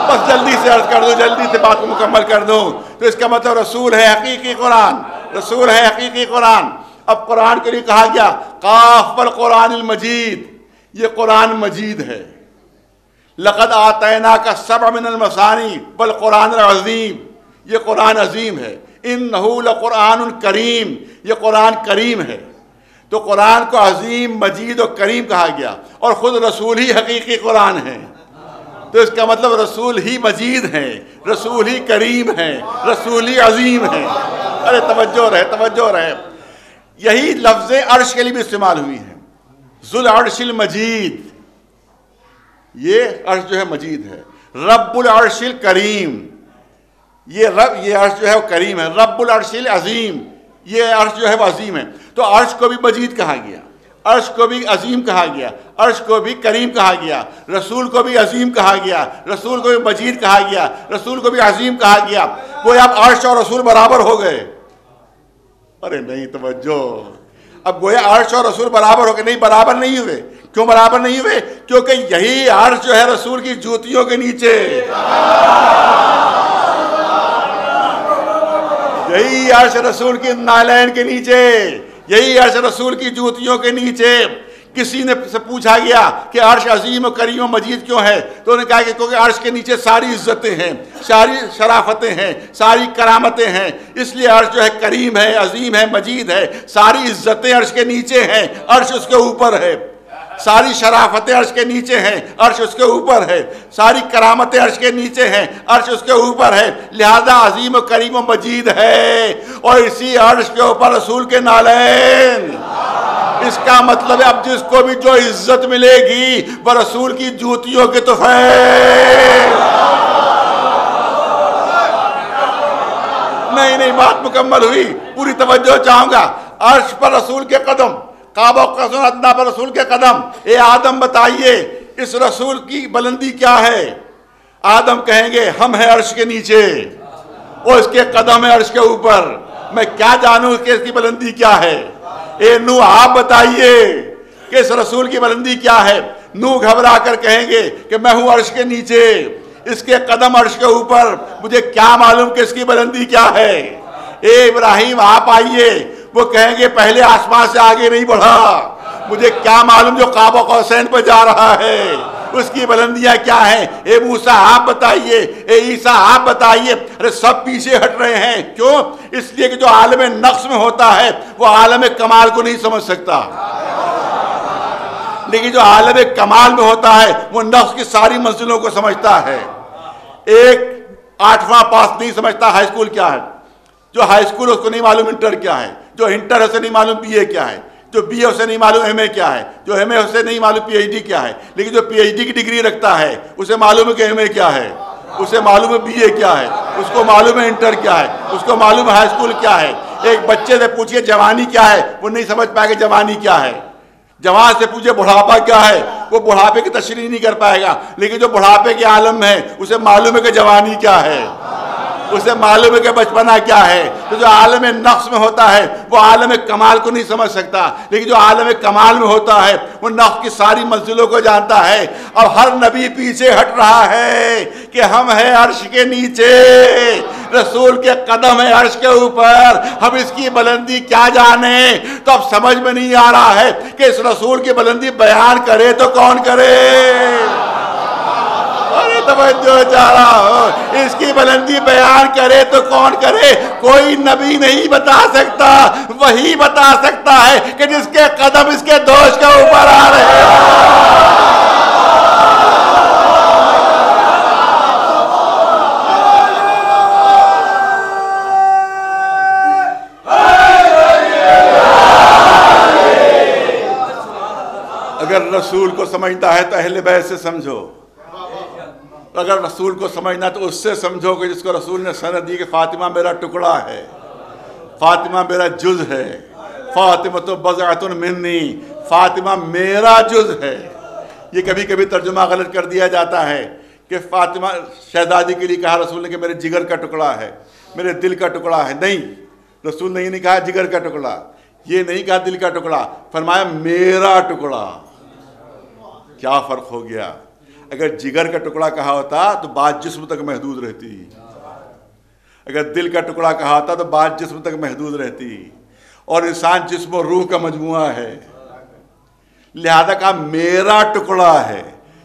بس جلدی سے عرض کر دوں، جلدی سے بات کو مکمل کر دوں. تو اس کا مطلب رسول ہے حقیقی قرآن، رسول ہے حقیقی قرآن. اب قرآن کے لیے کہا گیا قاف والقرآن المجید، یہ قرآن مجید ہے. لقد آتیناک سبع من المثانی والقرآن العظیم، یہ قرآن عظیم ہے. انہ لقرآن کریم، یہ قرآن کریم ہے. تو قرآن کو عظیم، مجید اور کریم کہا گیا. اور خود رسول ہی حقیقی قرآن ہے. تو اس کا مطلب رسول ہی مجید ہیں، رسول ہی کریم ہیں، رسول ہی عظیم ہیں. ارے توجہ رہے، توجہ رہے. یہی لفظ عرش کے لیے بھی استعمال ہوئی ہیں. ذو العرش المجید، یہ عرش جو ہے مجید ہے. رب العرش الکریم، یہ عرش جو ہے وہ کریم ہے. رب العرش العظیم، یہ عرش جو ہے وہ عظیم ہے. تو عرش کو بھی مجید کہا گیا، عرش کو بھی عظیم کہا گیا، عرش کو بھی کریم کہا گیا. رسول کو بھی عظیم کہا گیا، رسول کو بھی مجید کہا گیا، رسول کو بھی عظیم کہا گیا. وہ اب عرش اور رسول برابر ہو گئے. ارے نہیں توجہ. اب گویا عرش اور رسول برابر ہو گئے؟ نہیں، برابر نہیں ہوئے. کیوں برابر نہیں ہوئے؟ کیونکہ یہی عرش جو ہے رسول کی جوتیوں کے نیچے، یہی عرش رسول کی نالین کے نیچے، یہی عرش رسول کی جوتیوں کے نیچے. کسی نے سے پوچھا گیا کہ عرش عظیم و کریم و مجید کیوں ہے؟ تو انہوں نے کہا کہ کیونکہ عرش کے نیچے ساری عزتیں ہیں، ساری شرافتیں ہیں، ساری کرامتیں ہیں. اس لیے عرش جو ہے کریم ہے، عظیم ہے، مجید ہے. ساری عزتیں عرش کے نیچے ہیں، عرش اس کے اوپر ہے. ساری شرافتیں عرش کے نیچے ہیں، عرش اس کے اوپر ہے. ساری کرامتیں عرش کے نیچے ہیں، عرش اس کے اوپر ہے. لہذا عظیم و کریم و مجید ہے. اور اسی عرش کے اوپر رسول کے نالین. اس کا مطلب ہے اب جس کو بھی جو عزت ملے گی وہ رسول کی جوتیوں کے طفیل. نہیں، بات مکمل ہوئی، پوری توجہ چاہوں گا. عرش پر رسول کے قدم، کعبہ و ادنا پر رسول کے قدم. اے آدم بتائیے اس رسول کی بلندی کیا ہے؟ آدم کہیں گے ہم ہیں عرش کے نیچے اور اس کے قدم ہے عرش کے اوپر. میں کیا جانوں کہ اس کی بلندی کیا ہے؟ اے نوح آپ بتائیے کہ اس رسول کی بلندی کیا ہے؟ نوح گھبرا کر کہیں گے کہ میں ہوں عرش کے نیچے، اس کے قدم عرش کے اوپر، مجھے کیا معلوم کہ اس کی بلندی کیا ہے؟ اے ابراہیم آپ آئیے، وہ کہیں گے پہلے آسمان سے آگے نہیں بڑھا، مجھے کیا معلوم جو قاب قوسین پہ جا رہا ہے. اس کی بلندیاں کیا ہیں؟ اے موسیٰ آپ بتائیے، اے عیسیٰ آپ بتائیے۔ ارے سب پیچھے ہٹ رہے ہیں، کیوں؟ اس لیے کہ جو عالم نقص میں ہوتا ہے وہ عالم کمال کو نہیں سمجھ سکتا، لیکن جو عالم کمال میں ہوتا ہے وہ نقص کی ساری منزلوں کو سمجھتا ہے۔ ایک 8واں پاس نہیں سمجھتا ہائی اسکول کیا ہے، جو ہائی اسکول اس کو نہیں معلوم انٹر کیا ہے، جو انٹر اسے نہیں معلوم بی اے کیا ہے، جو بی اے اسے نہیں معلوم ایم اے کیا ہے، جو ایم اے اسے نہیں معلوم پی ایچ ڈی کیا ہے، لیکن جو پی ایچ ڈی کی ڈگری رکھتا ہے اسے معلوم ہے کہ ایم اے کیا ہے، اسے معلوم ہے بی اے کیا ہے، اس کو معلوم ہے انٹر کیا ہے، اس کو معلوم ہے ہائی اسکول کیا ہے۔ ایک بچے سے پوچھئے جوانی کیا ہے، وہ نہیں سمجھ پائے گا جوانی کیا ہے۔ جوان سے پوچھے بڑھاپا کیا ہے، وہ بڑھاپے کی تشریح نہیں کر پائے گا، لیکن جو بڑھاپے کے عالم ہے اسے معلوم ہے کہ جوانی کیا ہے، اسے معلوم ہے کہ بچپنا کیا ہے۔ تو جو عالم نقص میں ہوتا ہے وہ عالم کمال کو نہیں سمجھ سکتا، لیکن جو عالم کمال میں ہوتا ہے وہ نقص کی ساری منزلوں کو جانتا ہے۔ اب ہر نبی پیچھے ہٹ رہا ہے کہ ہم ہیں عرش کے نیچے، رسول کے قدم ہے عرش کے اوپر، ہم اس کی بلندی کیا جانیں۔ تو اب سمجھ میں نہیں آ رہا ہے کہ اس رسول کی بلندی بیان کرے تو کون کرے؟ توجہ چاہ رہا ہو، اس کی بلندی بیان کرے تو کون کرے؟ کوئی نبی نہیں بتا سکتا، وہی بتا سکتا ہے کہ جس کے قدم اس کے دوش کے اوپر آ رہے ہیں۔ اگر رسول کو سمجھتا ہے تو اہل بیت سے سمجھو، اگر رسول کو سمجھنا تو اس سے سمجھو کہ جس کو رسول نے سند دی کہ فاطمہ میرا ٹکڑا ہے، فاطمہ میرا جز ہے، فاطمہ تو بضعۃ منی، فاطمہ میرا جز ہے۔ یہ کبھی کبھی ترجمہ غلط کر دیا جاتا ہے کہ فاطمہ شہزادی کے لیے کہا رسول نے کہ میرے جگر کا ٹکڑا ہے، میرے دل کا ٹکڑا ہے۔ نہیں، رسول نے یہ نہیں کہا جگر کا ٹکڑا، یہ نہیں کہا دل کا ٹکڑا، فرمایا میرا ٹکڑا۔ کیا فرق ہو گیا؟ اگر جگر کا ٹکڑا کہا ہوتا تو بات جسم تک محدود رہتی، اگر دل کا ٹکڑا کہا ہوتا تو بات جسم تک محدود رہتی، اور انسان جسم و روح کا مجموعہ ہے، لہذا کہا میرا ٹکڑا ہے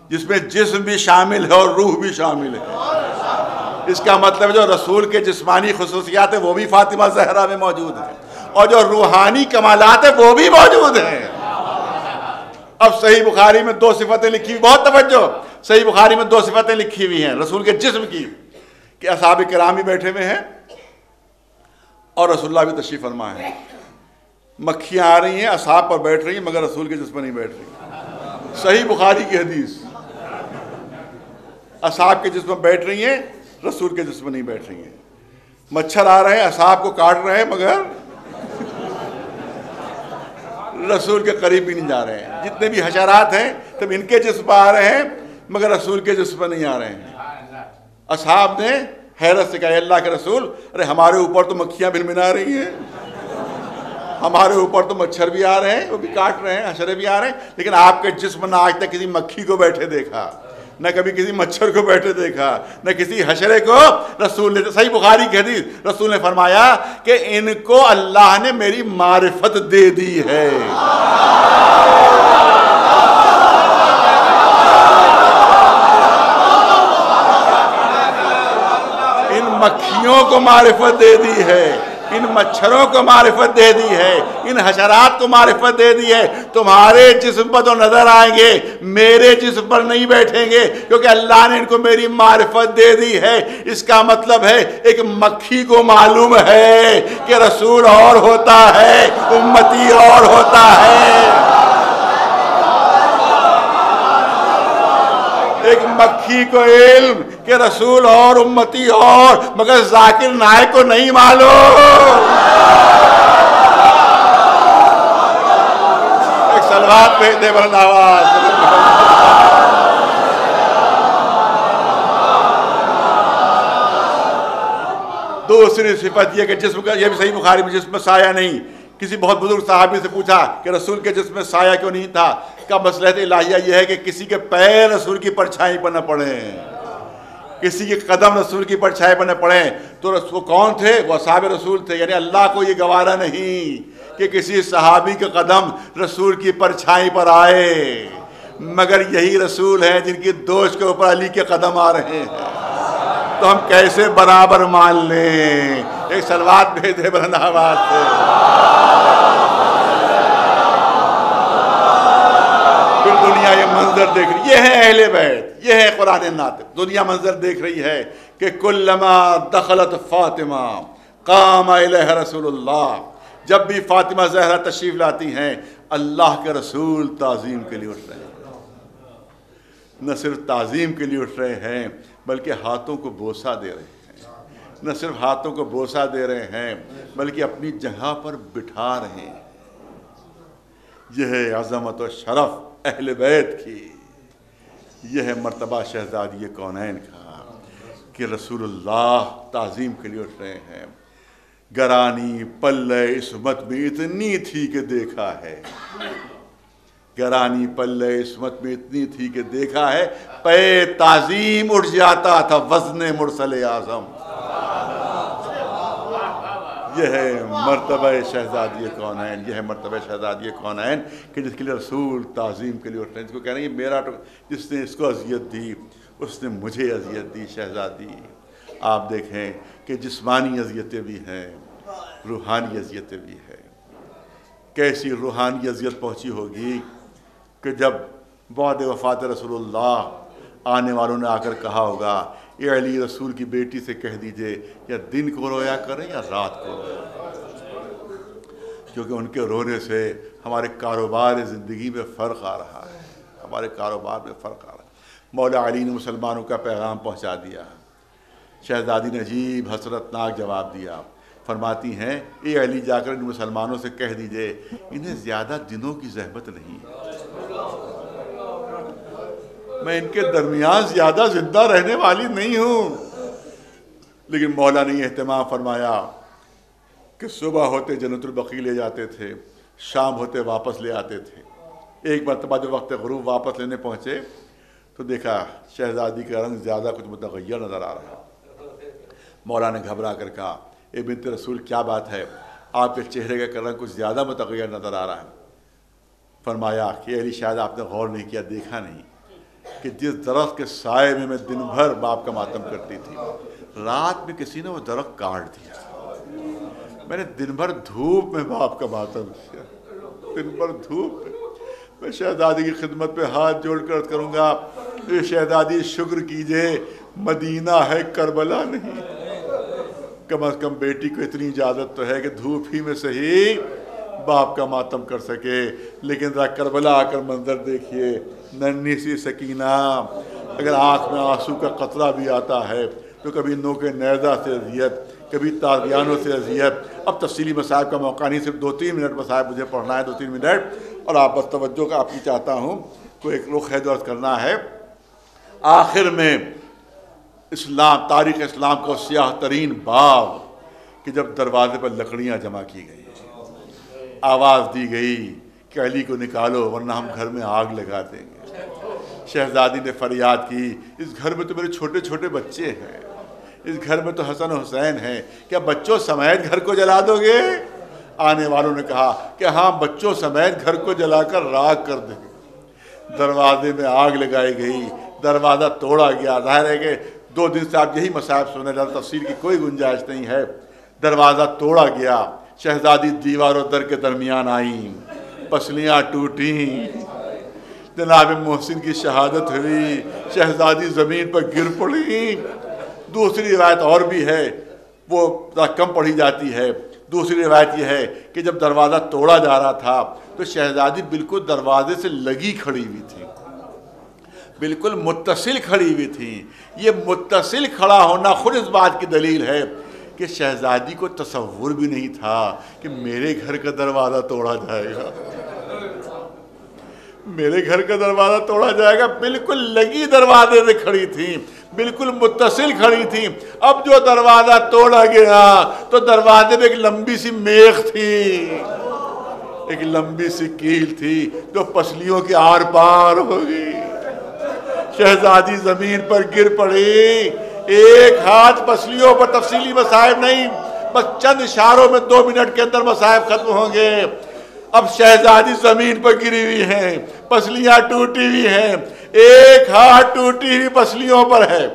جس میں جسم بھی شامل ہے اور روح بھی شامل ہے۔ اس کا مطلب جو رسول کے جسمانی خصوصیات ہیں وہ بھی فاطمہ زہرا میں موجود ہیں، اور جو روحانی کمالات ہیں وہ بھی موجود ہیں۔ اب صحیح بخاری میں 2 صفتیں لکھی ہوئی، بہت توجہ، صحیح بخاری میں 2 صفتیں لکھی ہوئی ہیں رسول کے جسم کی، کہ اصحاب کرام بھی بیٹھے ہوئے ہیں اور رسول اللہ بھی تشریف فرما ہے۔ مکھیاں آ رہی ہیں، اصحاب پر بیٹھ رہی ہیں، مگر رسول کے جسم پر نہیں بیٹھ رہی۔ صحیح بخاری کی حدیث، اصحاب کے جسم پر بیٹھ رہی ہیں، رسول کے جسم پر نہیں بیٹھ رہی ہیں۔ مچھر آ رہے ہیں، اصحاب کو کاٹ رہے ہیں، مگر رسول کے قریب بھی نہیں جا رہے ہیں۔ جتنے بھی حشرات ہیں تب ان کے جسم پر آ رہے ہیں، مگر رسول کے جسم پر نہیں آ رہے ہیں۔ اصحاب نے حیرت سے کہا اللہ کے رسول، ارے ہمارے اوپر تو مکھیاں بھنبھنا رہی ہیں، ہمارے اوپر تو مچھر بھی آ رہے ہیں، وہ بھی کاٹ رہے ہیں، حشرے بھی آ رہے ہیں، لیکن آپ کے جسم نہ آج تک کسی مکھی کو بیٹھے دیکھا، نہ کبھی کسی مچھر کو بیٹھے دیکھا، نہ کسی حشرے کو۔ رسول نے، صحیح بخاری کی حدیث، رسول نے فرمایا کہ ان کو اللہ نے میری معرفت دے دی ہے۔ ان مکھیوں کو معرفت دے دی ہے، ان مچھروں کو معرفت دے دی ہے، ان حشرات کو معرفت دے دی ہے۔ تمہارے جسم پر تو نظر آئیں گے، میرے جسم پر نہیں بیٹھیں گے، کیونکہ اللہ نے ان کو میری معرفت دے دی ہے۔ اس کا مطلب ہے ایک مکھی کو معلوم ہے کہ رسول اور ہوتا ہے، امتی اور ہوتا ہے۔ ایک مکھی کو علم کہ رسول اور امتی اور، مگر ذاکر نائک کو نہیں معلوم۔ ایک صلوات پہ دے بلند آواز۔ دوسری صفت یہ کہ جسم کا، یہ بھی صحیح بخاری میں، جسم میں سایہ نہیں۔ کسی بہت بزرگ صحابی سے پوچھا کہ رسول کے جسم میں سایہ کیوں نہیں تھا؟ کا مصلحت الہیہ یہ ہے کہ کسی کے پیر رسول کی پرچھائی پر نہ پڑیں، کسی کے قدم رسول کی پرچھائی پر نہ پڑیں۔ تو رسول کون تھے؟ وہ اصحاب رسول تھے، یعنی اللہ کو یہ گوارا نہیں کہ کسی صحابی کے قدم رسول کی پرچھائی پر آئے، مگر یہی رسول ہیں جن کی دوش کے اوپر علی کے قدم آ رہے ہیں، تو ہم کیسے برابر مان لیں؟ ایک صلوات بھیجے بلند آواز سے۔ پھر دنیا یہ منظر دیکھ رہی، یہ ہے اہل بیت، یہ ہے قرآن ناطق۔ دنیا منظر دیکھ رہی ہے کہ کلما دخلت فاطمہ قام الیہ رسول اللہ، جب بھی فاطمہ زہرا تشریف لاتی ہیں اللہ کے رسول تعظیم کے لیے اٹھ رہے ہیں۔ نہ صرف تعظیم کے لیے اٹھ رہے ہیں بلکہ ہاتھوں کو بوسہ دے رہے ہیں، نہ صرف ہاتھوں کو بوسہ دے رہے ہیں بلکہ اپنی جگہ پر بٹھا رہے ہیں۔ یہ ہے عظمت و شرف اہل بیت کی، یہ ہے مرتبہ شہزادی کونین کا کہ رسول اللہ تعظیم کے لیے اٹھ رہے ہیں۔ گرانی پلے عصمت میں اتنی تھی کہ دیکھا ہے، گرانی پلے عصمت میں اتنی تھی کہ دیکھا ہے، پے تعظیم اٹھ جاتا تھا وزن مرسل اعظم۔ یہ ہے مرتبہ شہزادی کونین، یہ ہے مرتبہ شہزادی کونین کہ جس کے لیے رسول تعظیم کے لیے اٹھ رہے ہیں، جس کو کہہ رہے ہیں یہ میرا، جس نے اس کو اذیت دی اس نے مجھے اذیت دی۔ شہزادی آپ دیکھیں کہ جسمانی اذیتیں بھی ہیں، روحانی اذیتیں بھی ہیں۔ کیسی روحانی اذیت پہنچی ہوگی کہ جب بعد وفات رسول اللہ آنے والوں نے آ کر کہا ہوگا اے علی رسول کی بیٹی سے کہہ دیجئے یا دن کو رویا کریں یا رات کو رویا کریں، کیونکہ ان کے رونے سے ہمارے کاروبار زندگی میں فرق آ رہا ہے، ہمارے کاروبار میں فرق آ رہا ہے۔ مولا علی نے مسلمانوں کا پیغام پہنچا دیا۔ شہزادی نے عجیب حسرتناک جواب دیا، فرماتی ہیں اے علی جا کر ان مسلمانوں سے کہہ دیجئے انہیں زیادہ دنوں کی زحمت نہیں ہے، میں ان کے درمیان زیادہ زندہ رہنے والی نہیں ہوں۔ لیکن مولا نے یہ اہتمام فرمایا کہ صبح ہوتے جنت البقیع لے جاتے تھے، شام ہوتے واپس لے آتے تھے۔ ایک مرتبہ جو وقت غروب واپس لینے پہنچے تو دیکھا شہزادی کا رنگ زیادہ کچھ متغیر نظر آ رہا۔ مولا نے گھبرا کر کہا اے بنت رسول کیا بات ہے، آپ کے چہرے کا رنگ کچھ زیادہ متغیر نظر آ رہا ہے۔ فرمایا کہ علی شاید آپ نے غور نہیں کیا، دیکھا نہیں کہ جس درخت کے سائے میں دن بھر باپ کا ماتم کرتی تھی، رات میں کسی نے وہ درخت کاٹ دیا۔ میں نے دن بھر دھوپ میں باپ کا ماتم کیا، دن بھر دھوپ میں۔ میں شہزادی کی خدمت پہ ہاتھ جوڑ کر کروں گا اے شہزادی شکر کیجئے مدینہ ہے کربلا نہیں۔ کم از کم بیٹی کو اتنی اجازت تو ہے کہ دھوپ ہی میں صحیح باپ کا ماتم کر سکے، لیکن ذرا کربلا آ کر منظر دیکھیے، ننھی سی سکینہ، اگر آنکھ میں آنسو کا قطرہ بھی آتا ہے تو کبھی نوک نیزہ سے اذیت، کبھی تازیانوں سے اذیت۔ اب تفصیلی مسائب کا موقع نہیں، صرف 2-3 منٹ مسائب مجھے پڑھنا ہے، 2-3 منٹ، اور آپ بس توجہ کا آپ کی چاہتا ہوں، کوئی ایک رخ ہے جو عرض کرنا ہے۔ آخر میں اسلام، تاریخ اسلام کو سیاہ ترین باب کہ جب دروازے پر لکڑیاں جمع کی گئی، آواز دی گئی کہ علی کو نکالو ورنہ ہم گھر میں آگ لگا دیں گے۔ شہزادی نے فریاد کی اس گھر میں تو میرے چھوٹے چھوٹے بچے ہیں، اس گھر میں تو حسن و حسین ہیں، کیا بچوں سمیت گھر کو جلا دو گے؟ آنے والوں نے کہا کہ ہاں بچوں سمیت گھر کو جلا کر راکھ کر دیں گے۔ دروازے میں آگ لگائی گئی، دروازہ توڑا گیا۔ ظاہر ہے کہ 2 دن سے آپ یہی مصائب سنے، زیادہ تفصیل کی کوئی گنجائش نہیں ہے۔ دروازہ توڑا گیا، شہزادی دیوار و در کے درمیان آئیں، پسلیاں ٹوٹیں، جناب محسن کی شہادت ہوئی، شہزادی زمین پر گر پڑی۔ دوسری روایت اور بھی ہے، وہ کم پڑھی جاتی ہے۔ دوسری روایت یہ ہے کہ جب دروازہ توڑا جا رہا تھا تو شہزادی بالکل دروازے سے لگی کھڑی ہوئی تھی، بالکل متصل کھڑی ہوئی تھی۔ یہ متصل کھڑا ہونا خود اس بات کی دلیل ہے کہ شہزادی کو تصور بھی نہیں تھا کہ میرے گھر کا دروازہ توڑا جائے گا، میرے گھر کا دروازہ توڑا جائے گا۔ بالکل لگی دروازے سے کھڑی تھی، بالکل متصل کھڑی تھی۔ اب جو دروازہ توڑا گیا تو دروازے میں ایک لمبی سی میخ تھی، ایک لمبی سی کیل تھی جو پسلیوں کے آر پار ہو گئی۔ شہزادی زمین پر گر پڑی، ایک ہاتھ پسلیوں پر، تفصیلی مسائب نہیں، بس چند اشاروں میں 2 منٹ کے اندر مسائب ختم ہوں گے۔ اب شہزادی زمین پر گری ہوئی ہیں، پسلیاں ٹوٹی ہوئی ہیں، ایک ہاتھ ٹوٹی ہوئی پسلیوں پر ہے.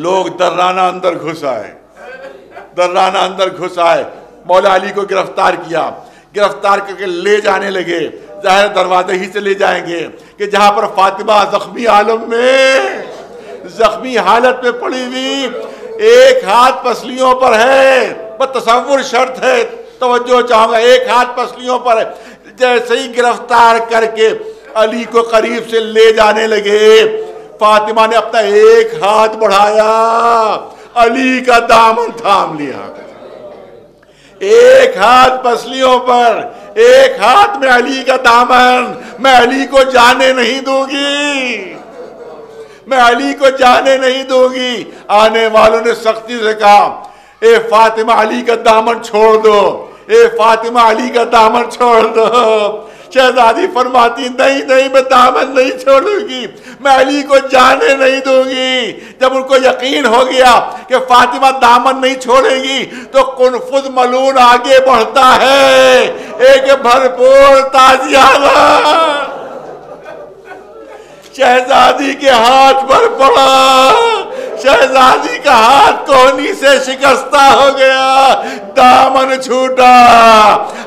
لوگ درانہ اندر گھس آئے، درانہ اندر گھس آئے. مولا علی کو گرفتار کیا، گرفتار کر کے لے جانے لگے. ظاہر دروازے ہی سے لے جائیں گے کہ جہاں پر فاطمہ زخمی عالم میں، زخمی حالت میں پڑی ہوئی، ایک ہاتھ پسلیوں پر ہے. بس تصور شرط ہے، توجہ چاہوں گا، ایک ہاتھ پسلیوں پر ہے. جیسے ہی گرفتار کر کے علی کو قریب سے لے جانے لگے، فاطمہ نے اپنا ایک ہاتھ بڑھایا، علی کا دامن تھام لیا. ایک ہاتھ پسلیوں پر، ایک ہاتھ میں علی کا دامن. میں علی کو جانے نہیں دوں گی، میں علی کو جانے نہیں دوں گی. آنے والوں نے سختی سے کہا اے فاطمہ علی کا دامن چھوڑ دو، اے فاطمہ علی کا دامن چھوڑ دو. شہزادی فرماتی نہیں نہیں، میں دامن نہیں چھوڑوں گی، میں علی کو جانے نہیں دوں گی. جب ان کو یقین ہو گیا کہ فاطمہ دامن نہیں چھوڑے گی تو کنفذ ملعون آگے بڑھتا ہے. ایک بھرپور تازیانہ شہزادی کے ہاتھ پر پڑا، شہزادی کا ہاتھ کوہنی سے شکستہ ہو گیا، دامن چھوٹا.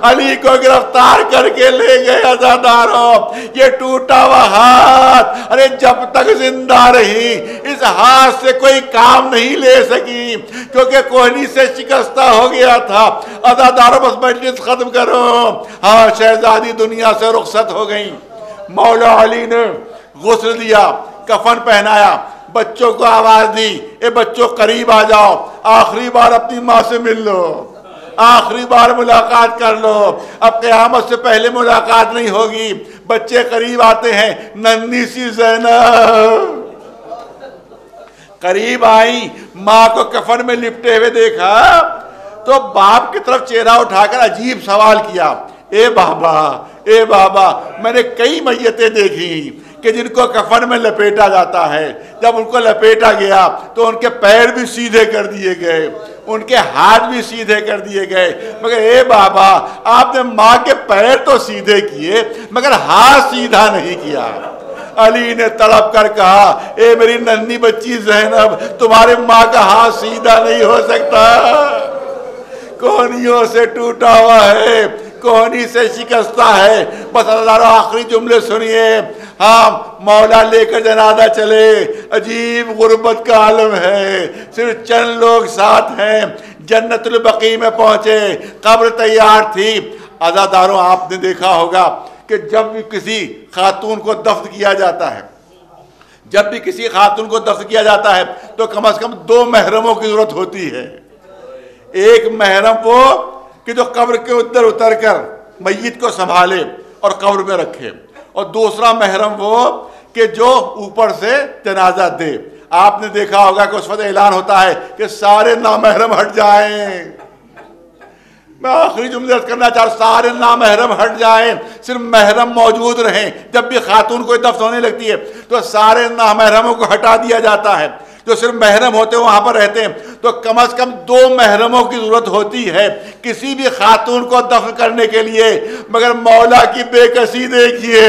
علی کو گرفتار کر کے لے گئے عزاداروں. یہ ٹوٹا ہوا ہاتھ، ارے جب تک زندہ رہی اس ہاتھ سے کوئی کام نہیں لے سکی کیونکہ کوہنی سے شکستہ ہو گیا تھا. عزاداروں بس مجلس ختم کرو. ہاں شہزادی دنیا سے رخصت ہو گئی. مولا علی نے غسل دیا، کفن پہنایا، بچوں کو آواز دی اے بچوں قریب آ جاؤ، آخری بار اپنی ماں سے مل لو، آخری بار ملاقات کر لو، اب قیامت سے پہلے ملاقات نہیں ہوگی. بچے قریب آتے ہیں. ننھی سی زینب قریب آئی، ماں کو کفن میں لپٹے ہوئے دیکھا تو باپ کی طرف چہرہ اٹھا کر عجیب سوال کیا، اے بابا، اے بابا، میں نے کئی میتیں دیکھی کہ جن کو کفن میں لپیٹا جاتا ہے. جب ان کو لپیٹا گیا تو ان کے پیر بھی سیدھے کر دیے گئے، ان کے ہاتھ بھی سیدھے کر دیے گئے، مگر اے بابا آپ نے ماں کے پیر تو سیدھے کیے مگر ہاتھ سیدھا نہیں کیا. علی نے تڑپ کر کہا اے میری ننھی بچی زینب، تمہارے ماں کا ہاتھ سیدھا نہیں ہو سکتا، کوہنیوں سے ٹوٹا ہوا ہے، کوہنی سے شکستہ ہے. بس ہزاروں آخری جملے سنیے. ہاں مولا لے کر جنازہ چلے، عجیب غربت کا عالم ہے، صرف چند لوگ ساتھ ہیں. جنت البقیع میں پہنچے، قبر تیار تھی. عزاداروں آپ نے دیکھا ہوگا کہ جب بھی کسی خاتون کو دفن کیا جاتا ہے، جب بھی کسی خاتون کو دفن کیا جاتا ہے تو کم از کم 2 محرموں کی ضرورت ہوتی ہے. ایک محرم وہ کہ جو قبر کے اندر اتر کر میت کو سنبھالے اور قبر میں رکھے، اور دوسرا محرم وہ کہ جو اوپر سے جنازہ دے. آپ نے دیکھا ہوگا کہ اس وقت اعلان ہوتا ہے کہ سارے نامحرم ہٹ جائیں. میں آخری جملے کرنا چاہتا ہوں، سارے نامحرم ہٹ جائیں، صرف محرم موجود رہیں. جب بھی خاتون کوئی دفن ہونے لگتی ہے تو سارے نامحرموں کو ہٹا دیا جاتا ہے، جو صرف محرم ہوتے ہیں وہاں پر رہتے ہیں. تو کم از کم 2 محرموں کی ضرورت ہوتی ہے کسی بھی خاتون کو دفن کرنے کے لیے. مگر مولا کی بے کسی دیکھیے،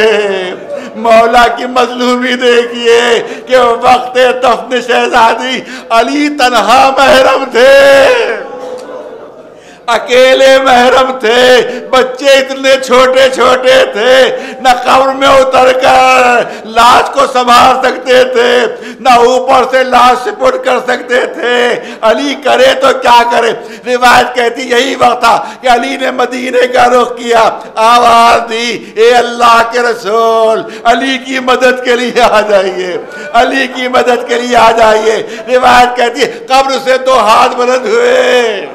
مولا کی مظلومی دیکھیے کہ وقت دفن شہزادی علی تنہا محرم تھے، اکیلے محرم تھے. بچے اتنے چھوٹے چھوٹے تھے، نہ قبر میں اتر کر لاش کو سنبھال سکتے تھے، نہ اوپر سے لاش سپرد کر سکتے تھے. علی کرے تو کیا کرے. روایت کہتی یہی وقت تھا کہ علی نے مدینے کا رخ کیا، آواز دی اے اللہ کے رسول علی کی مدد کے لیے آ جائیے، علی کی مدد کے لیے آ جائیے. روایت کہتی ہے قبر سے 2 ہاتھ بلند ہوئے،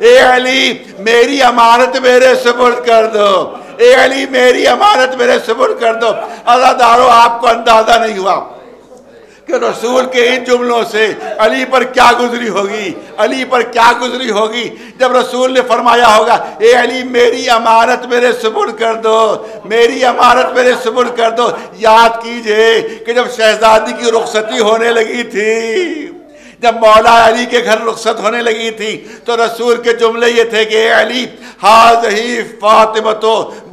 اے علی میری امانت میرے سپرد کر دو، اے علی میری امانت میرے سپرد کر دو. عزاداروں آپ کو اندازہ نہیں ہوا کہ رسول کے ان جملوں سے علی پر کیا گزری ہوگی، علی پر کیا گزری ہوگی جب رسول نے فرمایا ہوگا اے علی میری امانت میرے سپرد کر دو، میری امانت میرے سپرد کر دو. یاد کیجئے کہ جب شہزادی کی رخصتی ہونے لگی تھی، جب مولا علی کے گھر رخصت ہونے لگی تھی تو رسول کے جملے یہ تھے کہ اے علی ہاذہی فاطمۃ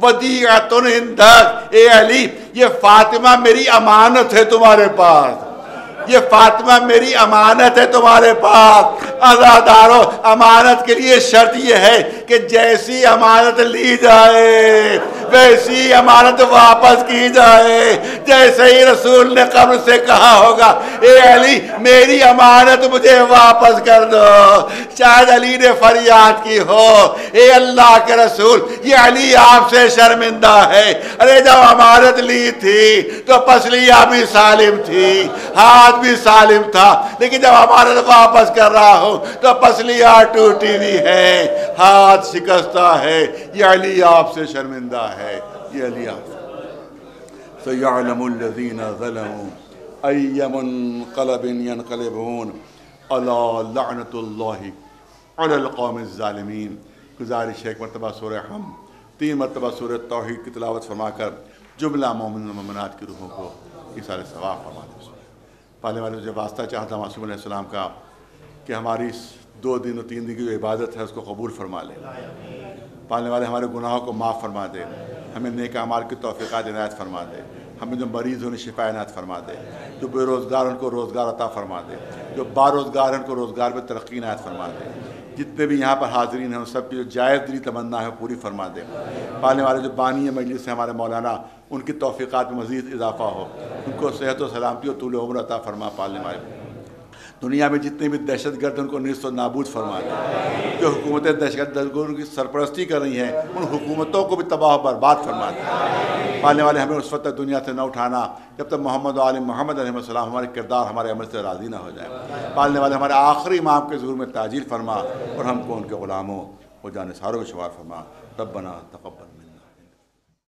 ودیعۃ عندک، اے علی یہ فاطمہ میری امانت ہے تمہارے پاس، یہ فاطمہ میری امانت ہے تمہارے پاس۔ عزادارو، امانت کے لیے شرط یہ ہے کہ جیسی امانت لی جائے ویسی امانت واپس کی جائے۔ جیسے ہی رسول نے قبر سے کہا ہوگا اے علی میری امانت مجھے واپس کر دو، شاید علی نے فریاد کی ہو اے اللہ کے رسول یہ علی آپ سے شرمندہ ہے، ارے جب امانت لی تھی تو پسلیاں بھی سالم تھی، ہاتھ بھی سالم تھا، لیکن جب امانت واپس کر رہا ہوں تو پسلیاں ٹوٹی ہوئی ہے، ہاتھ شکستہ ہے، یہ علی آپ سے شرمندہ ہے، یہ علی آپ سے۔ سَيَعْلَمُ الَّذِينَ ظَلَمُوا أَيَّ مُنقَلَبٍ يَنقَلِبُونَ أَلَا لَعْنَةُ اللَّهِ عَلَى الْقَوْمِ الظَّالِمِينَ۔ گزارش ہے ایک مرتبہ سورہ حمد، 3 مرتبہ سورہ توحید کی تلاوت فرما کر جملہ مومن و مومنات کی روحوں کو ایصال ثواب فرما دیں۔ پالنے والے مجھے واسطہ چاہتا معصوم علیہ السلام کا کہ ہماری 2 دن و 3 دن کی جو عبادت ہے اس کو قبول فرما لے، پالنے والے ہمارے گناہوں کو معاف فرما دے، ہمیں نیک اعمال کی توفیقات عنایت فرما دے، ہمیں جو مریض انہیں شفا عنایت فرما دے، جو بے روزگار ان کو روزگار عطا فرما دے، جو باروزگار ان کو روزگار میں ترقی عنایت فرما دے، جتنے بھی یہاں پر حاضرین ہیں ان سب کی جو جائز دلی تمنا ہے پوری فرما دے۔ پالنے والے جو بانی مجلس ہیں ہمارے مولانا ان کی توفیقات میں مزید اضافہ ہو، ان کو صحت و سلامتی و طول عمر عطا فرما۔ پالنے والے دنیا میں جتنے بھی دہشت گرد ان کو نیست و نابود فرما دے، جو حکومتیں دہشت گردوں کی سرپرستی کر رہی ہیں ان حکومتوں کو بھی تباہ و برباد فرما دے۔ پالنے والے ہمیں اس وقت تک دنیا سے نہ اٹھانا جب تک محمد و آل محمد علیہ السلام ہمارے کردار ہمارے عمل سے راضی نہ ہو جائے۔ پالنے والے ہمارے آخری امام کے ظہور میں تعجیل فرما اور ہم کو ان کے غلاموں و جانثاروں کو شمار فرما۔ ربنا تقبل